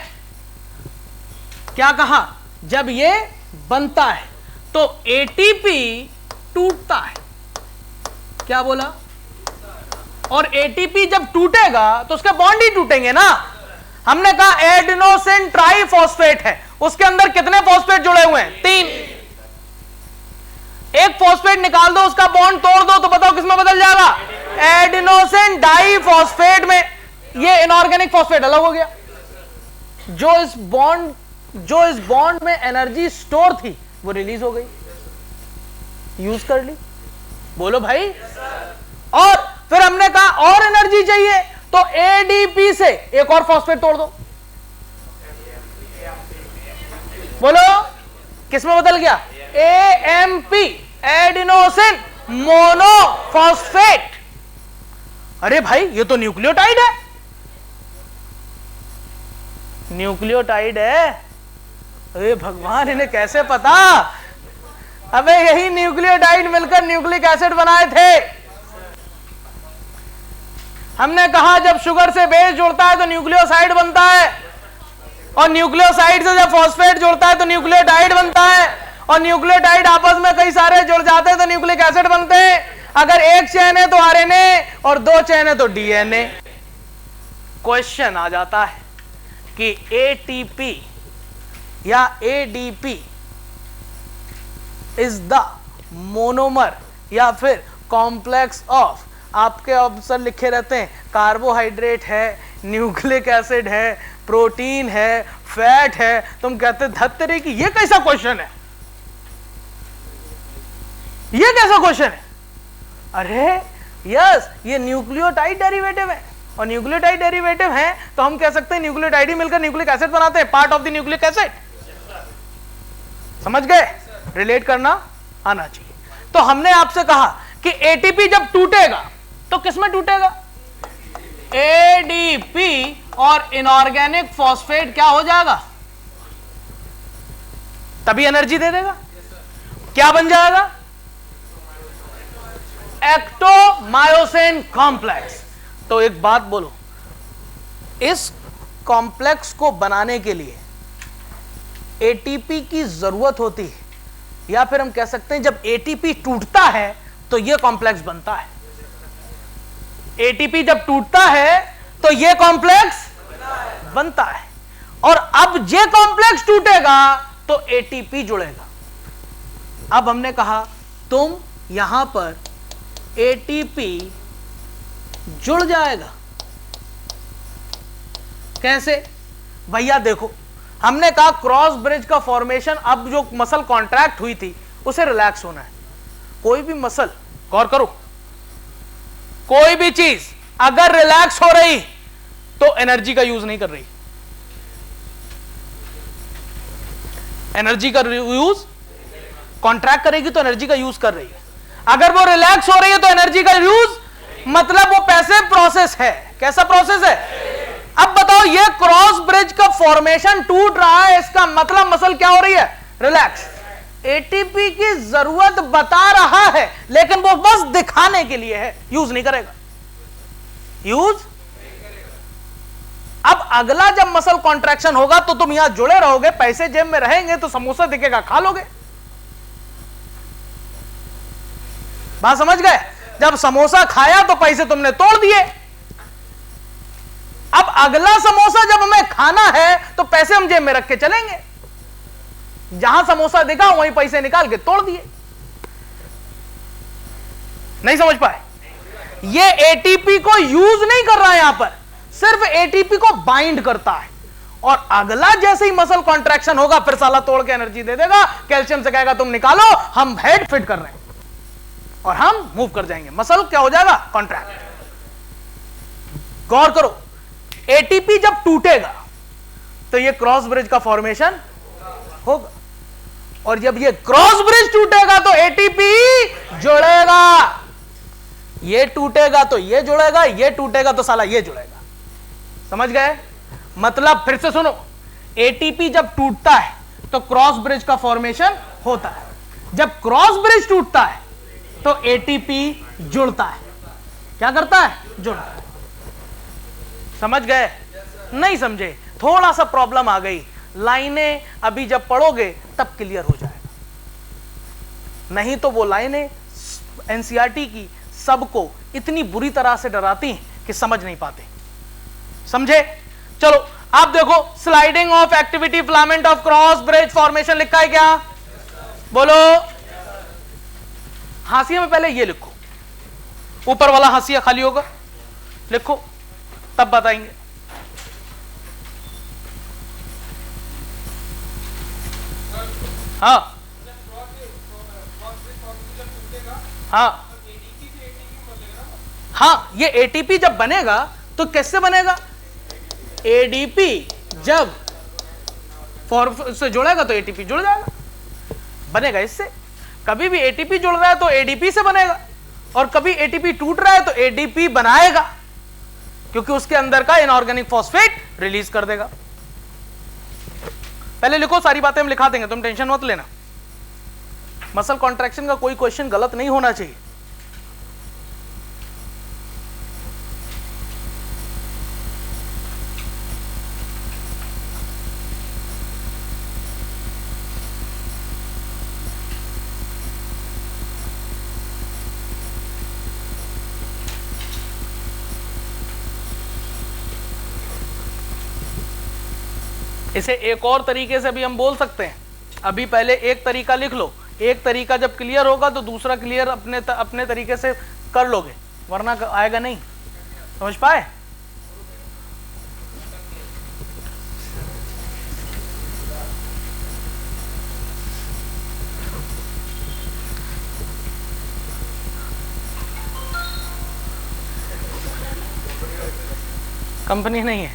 क्या कहा, जब ये बनता है तो एटीपी टूटता है। क्या बोला? और एटीपी जब टूटेगा तो उसके बॉन्ड ही टूटेंगे ना। हमने कहा एडिनोसिन ट्राइफॉस्फेट है, उसके अंदर कितने फॉस्फेट जुड़े हुए हैं? 3। एक फॉस्फेट निकाल दो, उसका बॉन्ड तोड़ दो, तो बताओ किसमें बदल जाएगा? एडिनोसिन डाइफॉस्फेट में। ये इनऑर्गेनिक फॉस्फेट अलग हो गया। जो इस बॉन्ड में एनर्जी स्टोर थी वो रिलीज हो गई, यूज कर ली। बोलो भाई। और फिर हमने कहा और एनर्जी चाहिए तो एडीपी से एक और फॉस्फेट तोड़ दो। बोलो किसमें बदल गया? AMP, adenosine monophosphate. अरे भाई ये तो न्यूक्लियोटाइड है। न्यूक्लियोटाइड है? अरे भगवान, इन्हें कैसे पता? अबे यही न्यूक्लियोटाइड मिलकर न्यूक्लिक एसिड बनाए थे। हमने कहा जब शुगर से बेस जुड़ता है तो न्यूक्लियोसाइड बनता है, और न्यूक्लियोसाइड से जब फॉस्फेट जुड़ता है तो न्यूक्लियोटाइड बनता है, और न्यूक्लियोटाइड आपस में कई सारे जुड़ जाते हैं तो न्यूक्लिक एसिड बनते हैं। अगर एक चेन है तो आरएनए, और 2 चेन है तो डीएनए। क्वेश्चन आ जाता है कि एटीपी या एडीपी इज द मोनोमर या फिर कॉम्प्लेक्स ऑफ, आपके ऑप्शन लिखे रहते हैं कार्बोहाइड्रेट है, न्यूक्लिक एसिड है, प्रोटीन है, फैट है, तुम कहते धत्तरे की ये कैसा क्वेश्चन है, ये कैसा क्वेश्चन है? अरे यस, ये न्यूक्लियोटाइड डेरिवेटिव है, और न्यूक्लियोटाइड डेरिवेटिव है तो हम कह सकते हैं न्यूक्लियोटाइड ही मिलकर न्यूक्लिक एसिड बनाते हैं, part of the nucleic acid. समझ गए? रिलेट करना आना चाहिए। तो हमने आपसे कहा कि एटीपी जब टूटेगा तो किसमें टूटेगा? एडीपी और इनऑर्गेनिक फॉस्फेट क्या हो जाएगा? तभी एनर्जी दे देगा। क्या बन जाएगा? एक्टोमायोसिन कॉम्प्लेक्स। तो एक बात बोलो, इस कॉम्प्लेक्स को बनाने के लिए एटीपी की जरूरत होती है, या फिर हम कह सकते हैं जब एटीपी टूटता है तो यह कॉम्प्लेक्स बनता है। एटीपी जब टूटता है तो यह कॉम्प्लेक्स बनता है, और अब ये कॉम्प्लेक्स टूटेगा तो एटीपी जुड़ेगा। अब हमने कहा तुम यहां पर एटीपी जुड़ जाएगा। कैसे भैया? देखो, हमने कहा क्रॉस ब्रिज का फॉर्मेशन, अब जो मसल कॉन्ट्रैक्ट हुई थी उसे रिलैक्स होना है। कोई भी मसल, गौर करो, कोई भी चीज अगर रिलैक्स हो रही तो एनर्जी का यूज नहीं कर रही। एनर्जी का यूज, कॉन्ट्रैक्ट करेगी तो एनर्जी का यूज कर रही है। अगर वो रिलैक्स हो रही है तो एनर्जी का यूज, मतलब वो पैसिव प्रोसेस है। कैसा प्रोसेस है? अब बताओ, ये क्रॉस ब्रिज का फॉर्मेशन टूट रहा है, इसका मतलब मसल क्या हो रही है? रिलैक्स। एटीपी की जरूरत बता रहा है, लेकिन वो बस दिखाने के लिए है, यूज नहीं करेगा। यूज। अब अगला जब मसल कॉन्ट्रैक्शन होगा तो तुम यहां जुड़े रहोगे, पैसे जेब में रहेंगे तो समोसा दिखेगा, खा लोगे। बात समझ गए? जब समोसा खाया तो पैसे तुमने तोड़ दिए। अब अगला समोसा जब हमें खाना है तो पैसे हम जेब में रख के चलेंगे, जहां समोसा दिखा वहीं पैसे निकाल के तोड़ दिए। नहीं समझ पाए? ये एटीपी को यूज नहीं कर रहा है, यहां पर सिर्फ एटीपी को बाइंड करता है, और अगला जैसे ही मसल कॉन्ट्रैक्शन होगा फिर साला तोड़ के एनर्जी दे देगा। कैल्शियम से कहेगा तुम निकालो, हम हेड फिट कर रहे हैं, और हम मूव कर जाएंगे। मसल क्या हो जाएगा? कॉन्ट्रैक्ट। गौर करो, एटीपी जब टूटेगा तो ये क्रॉस ब्रिज का फॉर्मेशन होगा, और जब ये क्रॉस ब्रिज टूटेगा तो एटीपी जुड़ेगा। ये टूटेगा तो ये जुड़ेगा, ये टूटेगा तो साला ये जुड़ेगा। समझ गए? मतलब फिर से सुनो, एटीपी जब टूटता है तो क्रॉस ब्रिज का फॉर्मेशन होता है, जब क्रॉस ब्रिज टूटता है तो एटीपी जुड़ता है। क्या करता है? जुड़ता है। समझ गए? नहीं समझे? थोड़ा सा प्रॉब्लम आ गई। लाइनें अभी जब पढ़ोगे तब क्लियर हो जाएगा, नहीं तो वो लाइनें एनसीईआरटी की सबको इतनी बुरी तरह से डराती हैं कि समझ नहीं पाते। समझे? चलो आप देखो, sliding of activity filament of cross bridge formation लिखा है क्या? बोलो। हाशिया में पहले ये लिखो, ऊपर वाला हाशिया खाली होगा, लिखो, तब बताएंगे। हाँ हाँ हाँ, ये एटीपी जब बनेगा तो कैसे बनेगा? एडीपी जब से जुड़ेगा तो एटीपी जुड़ जाएगा, बनेगा इससे। कभी भी एटीपी जुड़ रहा है तो एडीपी से बनेगा, और कभी एटीपी टूट रहा है तो एडीपी बनाएगा, क्योंकि उसके अंदर का इनऑर्गेनिक फॉस्फेट रिलीज कर देगा। पहले लिखो, सारी बातें हम लिखा देंगे, तुम टेंशन मत लेना। मसल कॉन्ट्रैक्शन का कोई क्वेश्चन गलत नहीं होना चाहिए। इसे एक और तरीके से भी हम बोल सकते हैं। अभी पहले एक तरीका लिख लो, एक तरीका जब क्लियर होगा तो दूसरा क्लियर अपने तरीके से कर लोगे, वरना आएगा नहीं। समझ पाए? कंपनी नहीं है।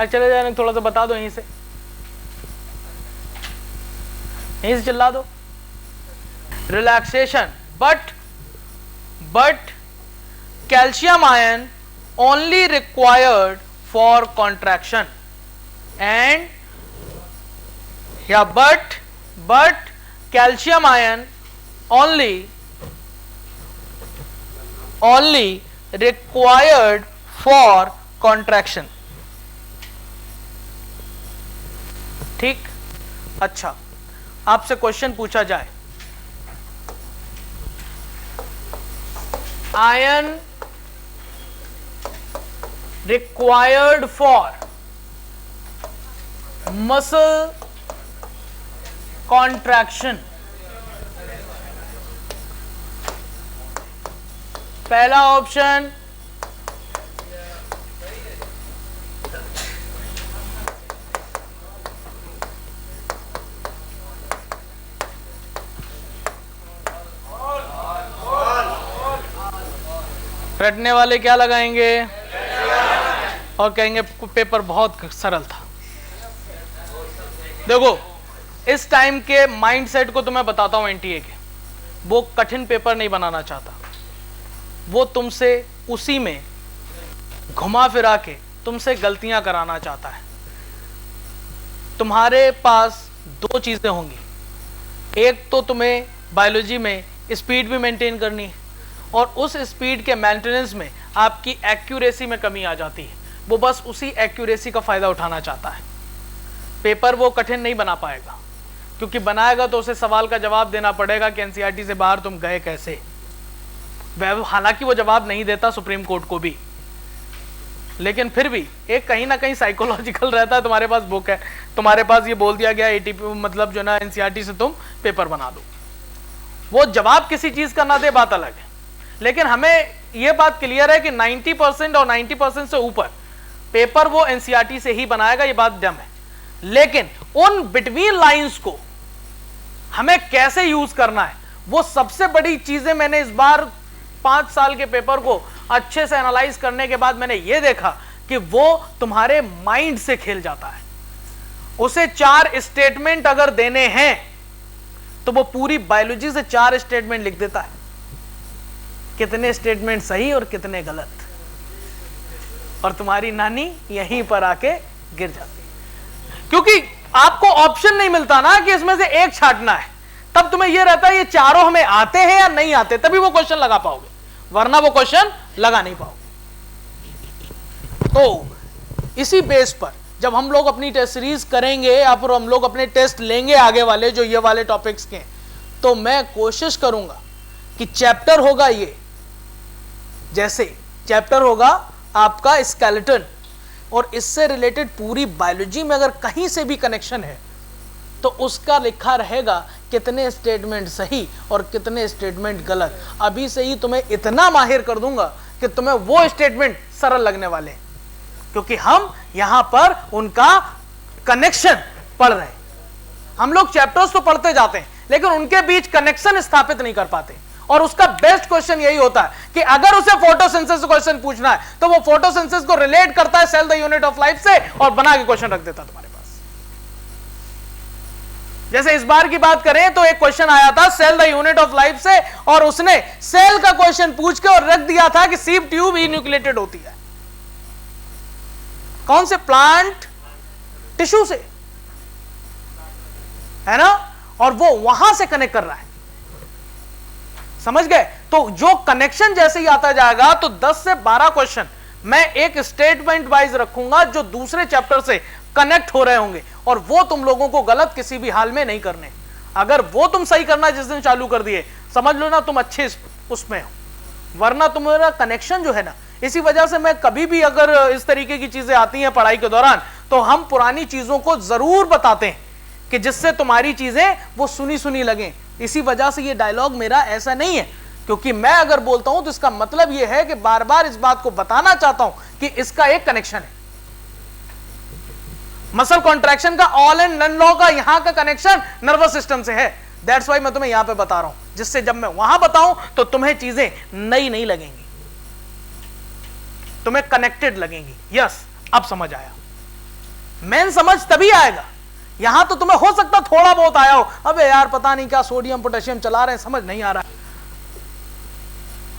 चले जाने, थोड़ा सा बता दो, यहीं से चिल्ला दो। Relaxation, but calcium ion only required for contraction and, या but calcium ion only required for contraction. ठीक, अच्छा, आपसे क्वेश्चन पूछा जाए, ion required for muscle contraction, पहला ऑप्शन रटने वाले क्या लगाएंगे और कहेंगे पेपर बहुत सरल था। देखो, इस टाइम के माइंडसेट को तो मैं बताता हूं एनटीए के, वो कठिन पेपर नहीं बनाना चाहता, वो तुमसे उसी में घुमा फिरा के तुमसे गलतियां कराना चाहता है। तुम्हारे पास दो चीजें होंगी, एक तो तुम्हें बायोलॉजी में स्पीड भी मेंटेन करनी है और उस स्पीड के मेंटेनेंस में आपकी एक्यूरेसी में कमी आ जाती है, वो बस उसी एक्यूरेसी का फायदा उठाना चाहता है। पेपर वो कठिन नहीं बना पाएगा, क्योंकि बनाएगा तो उसे सवाल का जवाब देना पड़ेगा कि एनसीईआरटी से बाहर तुम गए कैसे। हालांकि वो जवाब नहीं देता सुप्रीम कोर्ट को भी, लेकिन फिर भी एक कहीं ना कहीं साइकोलॉजिकल रहता है। तुम्हारे पास बुक है, तुम्हारे पास ये बोल दिया गया एटीपी मतलब जो ना एनसीईआरटी से तुम पेपर बना दो, वो जवाब किसी चीज का ना दे बात अलग है, लेकिन हमें यह बात क्लियर है कि 90% और 90% से ऊपर पेपर वो एनसीईआरटी से ही बनाएगा, ये बात दम है। लेकिन उन बिटवीन लाइंस को हमें कैसे यूज करना है, वो सबसे बड़ी चीजें मैंने इस बार 5 साल के पेपर को अच्छे से एनालाइज करने के बाद मैंने ये देखा कि वो तुम्हारे माइंड से खेल जाता है। उसे 4 स्टेटमेंट अगर देने हैं तो वो पूरी बायोलॉजी से 4 स्टेटमेंट लिख देता है, कितने स्टेटमेंट सही और कितने गलत, और तुम्हारी नानी यहीं पर आके गिर जाती है, क्योंकि आपको ऑप्शन नहीं मिलता ना कि इसमें से एक छांटना है। तब तुम्हें यह रहता है ये चारों हमें आते हैं या नहीं आते, तभी वो क्वेश्चन लगा पाओगे, वरना वो क्वेश्चन लगा नहीं पाओगे। तो इसी बेस पर जब हम लोग अपनी टेस्ट सीरीज करेंगे या फिर हम लोग अपने टेस्ट लेंगे आगे वाले जो ये वाले टॉपिक्स के, तो मैं कोशिश करूंगा कि चैप्टर होगा ये, जैसे चैप्टर होगा आपका स्केलेटन, और इससे रिलेटेड पूरी बायोलॉजी में अगर कहीं से भी कनेक्शन है तो उसका लिखा रहेगा कितने स्टेटमेंट सही और कितने स्टेटमेंट गलत। अभी से ही तुम्हें इतना माहिर कर दूंगा कि तुम्हें वो स्टेटमेंट सरल लगने वाले हैं, क्योंकि हम यहां पर उनका कनेक्शन पढ़ रहे हैं। हम लोग चैप्टर्स तो पढ़ते जाते हैं लेकिन उनके बीच कनेक्शन स्थापित नहीं कर पाते, और उसका बेस्ट क्वेश्चन यही होता है कि अगर उसे फोटोसिंथेसिस क्वेश्चन पूछना है तो वो फोटोसिंथेसिस को रिलेट करता है cell the unit of life से और बना के क्वेश्चन रख देता है तुम्हारे पास। जैसे इस बार की बात करें तो एक क्वेश्चन आया था cell the unit of life से, और उसने सेल का क्वेश्चन पूछ के और रख दिया था कि सीव ट्यूब इन्यूक्लिएटेड होती है। कौन से? प्लांट टिश्यू से, है ना, और वो वहां से कनेक्ट कर रहा है। समझ गए? तो जो कनेक्शन जैसे ही आता जाएगा तो 10 से 12 क्वेश्चन मैं एक स्टेटमेंट वाइज रखूंगा जो दूसरे चैप्टर से कनेक्ट हो रहे होंगे, और वो तुम लोगों को गलत किसी भी हाल में नहीं करने। अगर वो तुम सही करना जिस दिन चालू कर दिए, समझ लो ना तुम अच्छे उसमें हो, वरना तुम्हारा कनेक्शन जो है ना, इसी वजह से मैं कभी भी अगर इस तरीके की चीजें आती हैं पढ़ाई के दौरान तो हम पुरानी चीजों को जरूर बताते हैं कि जिससे तुम्हारी चीजें वो सुनी सुनी लगे। इसी वजह से ये डायलॉग मेरा ऐसा नहीं है, क्योंकि मैं अगर बोलता हूं तो इसका मतलब यह है कि बार बार इस बात को बताना चाहता हूं कि इसका एक कनेक्शन है। मसल कॉन्ट्रैक्शन का ऑल एंड नन लॉ का यहां का कनेक्शन नर्वस सिस्टम से है। दैट्स वाई मैं तुम्हें यहां पे बता रहा हूं, जिससे जब मैं वहां बताऊं तो तुम्हें चीजें नई नहीं लगेंगी। तुम्हें कनेक्टेड लगेंगी। यस, अब समझ आया। मेन समझ तभी आएगा, यहां तो तुम्हें हो सकता थोड़ा बहुत आया हो, अबे यार पता नहीं क्या सोडियम पोटेशियम चला रहे हैं, समझ नहीं आ रहा है।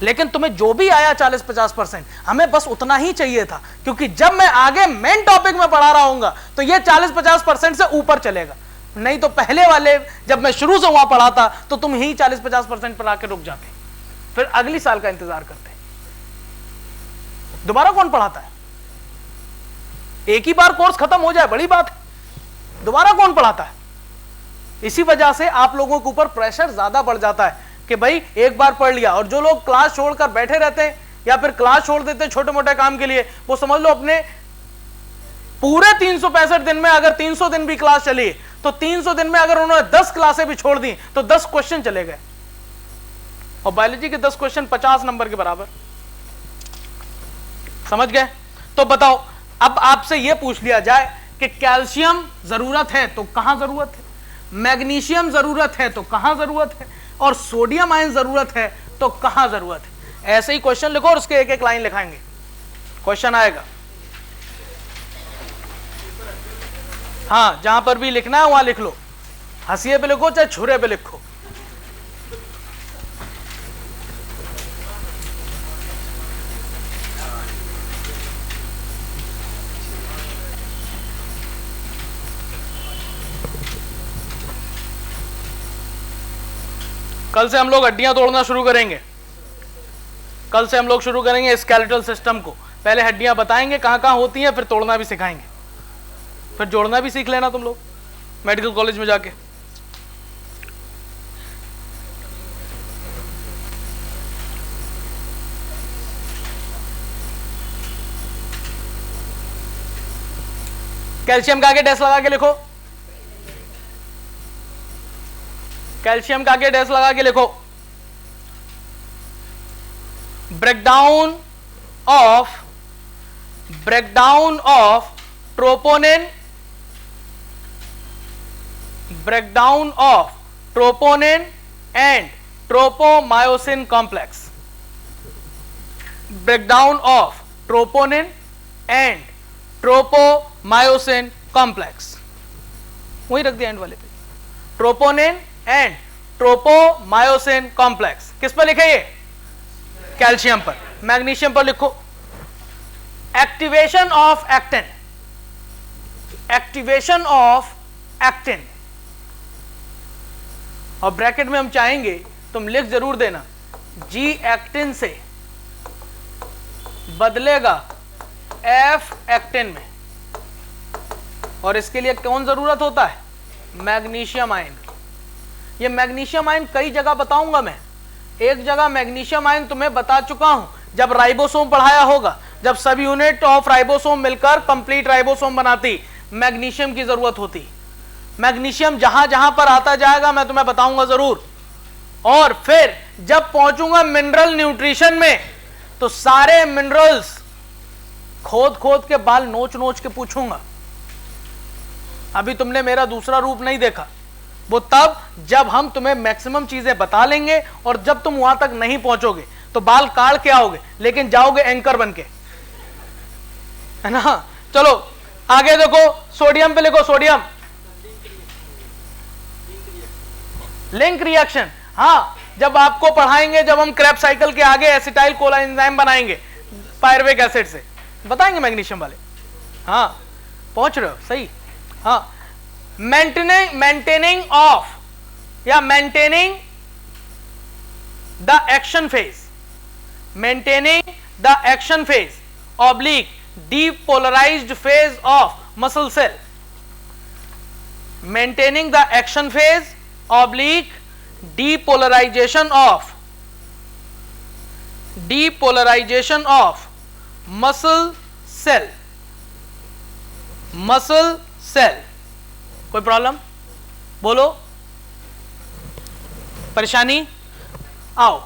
लेकिन तुम्हें जो भी आया 40-50%, हमें बस उतना ही चाहिए था, क्योंकि जब मैं आगे मेन टॉपिक में पढ़ा रहा हूंगा तो ये 40-50% से ऊपर चलेगा। नहीं तो पहले वाले जब मैं शुरू से वहां पढ़ा था तो तुम ही 40-50% पर आके रुक जाते, फिर अगली साल का इंतजार करते। दोबारा कौन पढ़ाता है? एक ही बार कोर्स खत्म हो जाए बड़ी बात है, दोबारा कौन पढ़ाता है? इसी वजह से आप लोगों के ऊपर प्रेशर ज्यादा बढ़ जाता है कि भाई एक बार पढ़ लिया। और जो लोग क्लास छोड़कर बैठे रहते हैं या फिर क्लास छोड़ देते हैं छोटे मोटे काम के लिए, वो समझ लो अपने पूरे 365 दिन में अगर 300 दिन भी क्लास चली तो 300 दिन में अगर उन्होंने 10 क्लासें भी छोड़ दी तो 10 क्वेश्चन चले गए, और बायोलॉजी के 10 क्वेश्चन 50 नंबर के बराबर। समझ गए? तो बताओ, अब आपसे यह पूछ लिया जाए कि कैल्शियम जरूरत है तो कहां जरूरत है, मैग्नीशियम जरूरत है तो कहां जरूरत है, और सोडियम आयन जरूरत है तो कहां जरूरत है। ऐसे ही क्वेश्चन लिखो और उसके एक एक लाइन लिखाएंगे, क्वेश्चन आएगा। हाँ, जहां पर भी लिखना है वहां लिख लो, हंसिए पे लिखो चाहे छुरे पे लिखो। कल से हम लोग हड्डियां तोड़ना शुरू करेंगे। कल से हम लोग शुरू करेंगे स्केलेटल सिस्टम को। पहले हड्डियां बताएंगे कहां कहां होती हैं, फिर तोड़ना भी सिखाएंगे, फिर जोड़ना भी सीख लेना तुम लोग मेडिकल कॉलेज में जाके। कैल्शियम का आगे डैश लगा के लिखो, कैल्शियम का आगे डैश लगा के लिखो। Breakdown of troponin, breakdown of troponin and tropomyosin complex, breakdown of troponin and tropomyosin complex, वही रख दिया एंड वाले पे। ट्रोपोनिन एंड ट्रोपोमायोसिन कॉम्प्लेक्स किस पर लिखे? ये कैल्शियम पर। मैग्नीशियम पर लिखो activation of actin, activation of actin, और ब्रैकेट में हम चाहेंगे तुम लिख जरूर देना, जी एक्टिन से बदलेगा एफ एक्टिन में, और इसके लिए कौन जरूरत होता है? Magnesium ion. ये मैग्नीशियम आयन कई जगह बताऊंगा मैं। एक जगह मैग्नीशियम आयन तुम्हें बता चुका हूं जब राइबोसोम पढ़ाया होगा, जब सब यूनिट ऑफ राइबोसोम मिलकर कंप्लीट राइबोसोम बनाती, मैग्नीशियम की जरूरत होती। मैग्नीशियम जहां जहां पर आता जाएगा मैं तुम्हें बताऊंगा जरूर। और फिर जब पहुंचूंगा मिनरल न्यूट्रिशन में तो सारे मिनरल्स खोद खोद के बाल नोच नोच के पूछूंगा। अभी तुमने मेरा दूसरा रूप नहीं देखा, वो तब जब हम तुम्हें मैक्सिमम चीजें बता लेंगे, और जब तुम वहां तक नहीं पहुंचोगे तो बाल काट के आओगे लेकिन जाओगे एंकर बन के, है ना। चलो आगे देखो, सोडियम पे लिखो, सोडियम लिंक रिएक्शन। हाँ, जब आपको पढ़ाएंगे, जब हम क्रेब्स साइकिल के आगे एसिटाइल कोला एंजाइम बनाएंगे पायरुवेट एसिड से, बताएंगे मैग्नीशियम वाले। हाँ, पहुंच रहे हो सही। हाँ, मेंटेनिंग ऑफ या maintaining the action phase, maintaining the action phase oblique depolarized phase of muscle cell, maintaining the action phase oblique depolarization of muscle cell, muscle cell। कोई प्रॉब्लम? बोलो, परेशानी? आओ,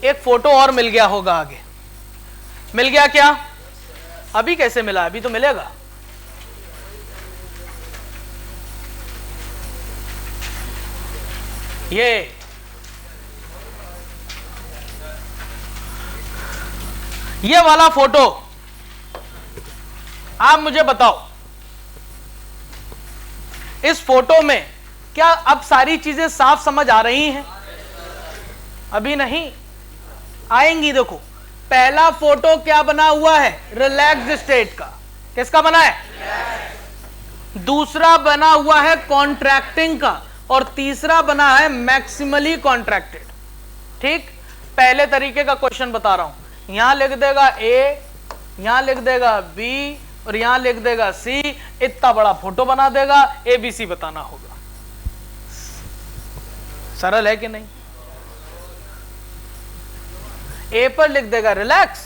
एक फोटो और मिल गया होगा आगे। मिल गया क्या? अभी कैसे मिला? अभी तो मिलेगा। ये वाला फोटो आप मुझे बताओ, इस फोटो में क्या अब सारी चीजें साफ समझ आ रही हैं? अभी नहीं आएंगी। देखो, पहला फोटो क्या बना हुआ है? रिलैक्स्ड स्टेट का। किसका बना है? दूसरा बना हुआ है कॉन्ट्रैक्टिंग का, और तीसरा बना है मैक्सिमली कॉन्ट्रैक्टेड। ठीक, पहले तरीके का क्वेश्चन बता रहा हूं। यहां लिख देगा ए, यहां लिख देगा बी, और यहां लिख देगा सी। इतना बड़ा फोटो बना देगा, एबीसी बताना होगा। सरल है कि नहीं? ए पर लिख देगा रिलैक्स,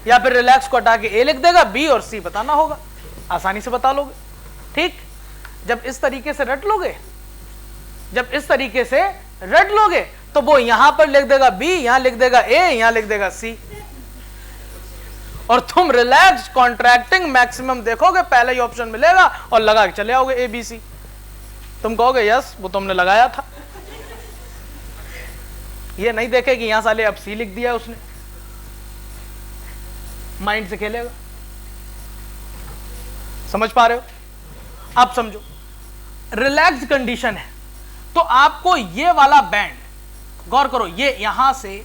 या फिर रिलैक्स को हटा के ए लिख देगा, बी और सी बताना होगा। आसानी से बता लोगे। ठीक, जब इस तरीके से रट लोगे, जब इस तरीके से रट लोगे, तो वो यहां पर लिख देगा बी, यहां लिख देगा ए, यहां लिख देगा सी, और तुम रिलैक्स, कॉन्ट्रैक्टिंग, मैक्सिमम देखोगे, पहला ही ऑप्शन मिलेगा और लगा के चले आओगे ए बी सी। तुम कहोगे यस, वो तुमने लगाया था। ये नहीं देखे कि यहां साले अब सी लिख दिया उसने। माइंड से खेलेगा। समझ पा रहे हो? अब समझो, रिलैक्स कंडीशन है, तो आपको ये वाला बैंड, गौर करो, ये यहां से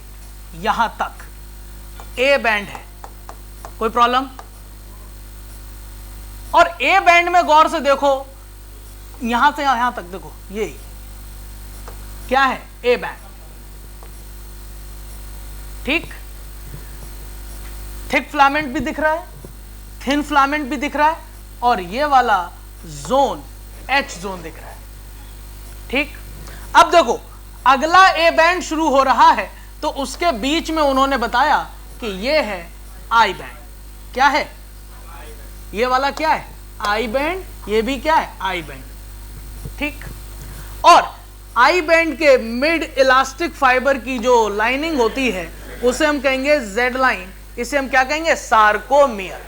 यहां तक ए बैंड है, कोई प्रॉब्लम? और ए बैंड में गौर से देखो, यहां से यहां तक देखो, ये क्या है? A band. ठीक, थिक फिलामेंट भी दिख रहा है, थिन फिलामेंट भी दिख रहा है, और ये वाला जोन एच जोन दिख रहा है। ठीक, अब देखो, अगला ए बैंड शुरू हो रहा है, तो उसके बीच में उन्होंने बताया कि ये है आई बैंड। क्या है? ये वाला क्या है? I band. ये भी क्या है? I band. ठीक, और आई बैंड के मिड इलास्टिक फाइबर की जो लाइनिंग होती है, उसे हम कहेंगे जेड लाइन। इसे हम क्या कहेंगे? सार्कोमियर।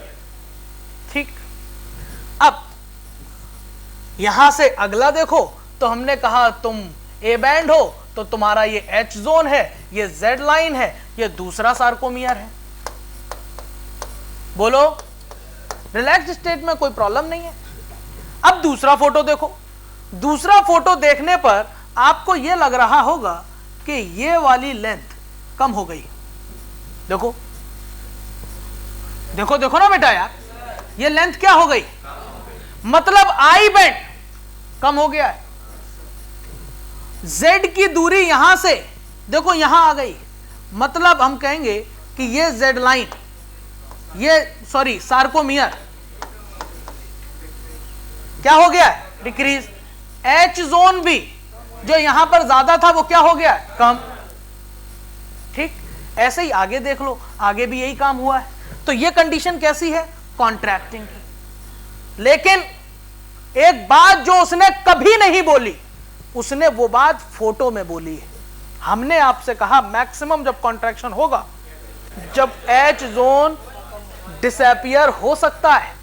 ठीक, अब यहां से अगला देखो, तो हमने कहा तुम ए बैंड हो, तो तुम्हारा ये एच जोन है, ये जेड लाइन है, ये दूसरा सार्कोमियर है। बोलो, रिलैक्स स्टेट में कोई प्रॉब्लम नहीं है। अब दूसरा फोटो देखो। दूसरा फोटो देखने पर आपको यह लग रहा होगा कि ये वाली लेंथ कम हो गई। देखो देखो देखो ना बेटा यार, ये लेंथ क्या हो गई? मतलब आई बैंड कम हो गया है। जेड की दूरी यहां से देखो यहां आ गई, मतलब हम कहेंगे कि ये जेड लाइन, ये सॉरी सार्कोमियर क्या हो गया है? डिक्रीज। एच जोन भी जो यहां पर ज्यादा था वो क्या हो गया है? कम। ठीक, ऐसे ही आगे देख लो, आगे भी यही काम हुआ है। तो ये कंडीशन कैसी है? कॉन्ट्रैक्टिंग की। लेकिन एक बात जो उसने कभी नहीं बोली, उसने वो बात फोटो में बोली है। हमने आपसे कहा मैक्सिमम जब कॉन्ट्रैक्शन होगा, जब एच जोन डिसअपियर हो सकता है।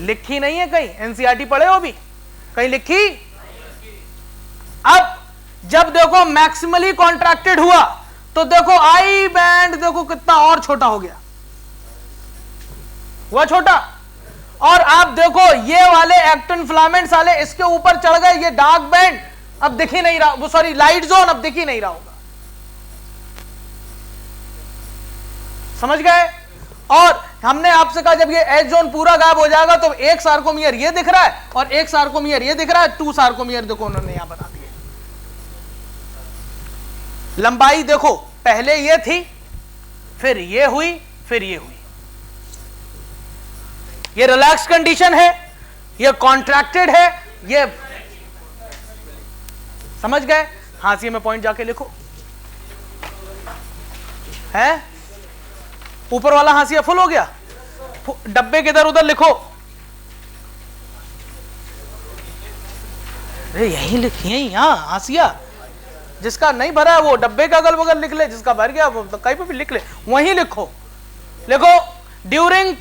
लिखी नहीं है कहीं, एनसीईआरटी पढ़े हो भी कहीं लिखी? अब जब देखो मैक्सिमली कॉन्ट्रैक्टेड हुआ, तो देखो आई बैंड देखो कितना और छोटा हो गया, हुआ छोटा। और आप देखो ये वाले एक्टिन फिलामेंट्स वाले इसके ऊपर चढ़ गए, ये डार्क बैंड अब दिख ही नहीं रहा, वो सॉरी लाइट जोन अब दिख ही नहीं रहा होगा। समझ गए? और हमने आपसे कहा जब ये एच जोन पूरा गायब हो जाएगा तो एक सार्कोमियर ये दिख रहा है और एक सार्कोमियर ये दिख रहा है, टू सार्कोमियर देखो उन्होंने यहां बना दिए। लंबाई देखो पहले ये थी, फिर ये हुई, फिर ये हुई। ये रिलैक्स कंडीशन है, ये कॉन्ट्रैक्टेड है, ये समझ गए? हाशिए में पॉइंट जाके लिखो। है ऊपर वाला हाशिया फुल हो गया, डब्बे के इधर उधर लिखो। अरे यही लिखिए, यहां हाशिया जिसका नहीं भरा है वो डब्बे का अगल बगल लिख ले, जिसका भर गया वो कहीं पे भी लिख ले, वहीं लिखो। लिखो ड्यूरिंग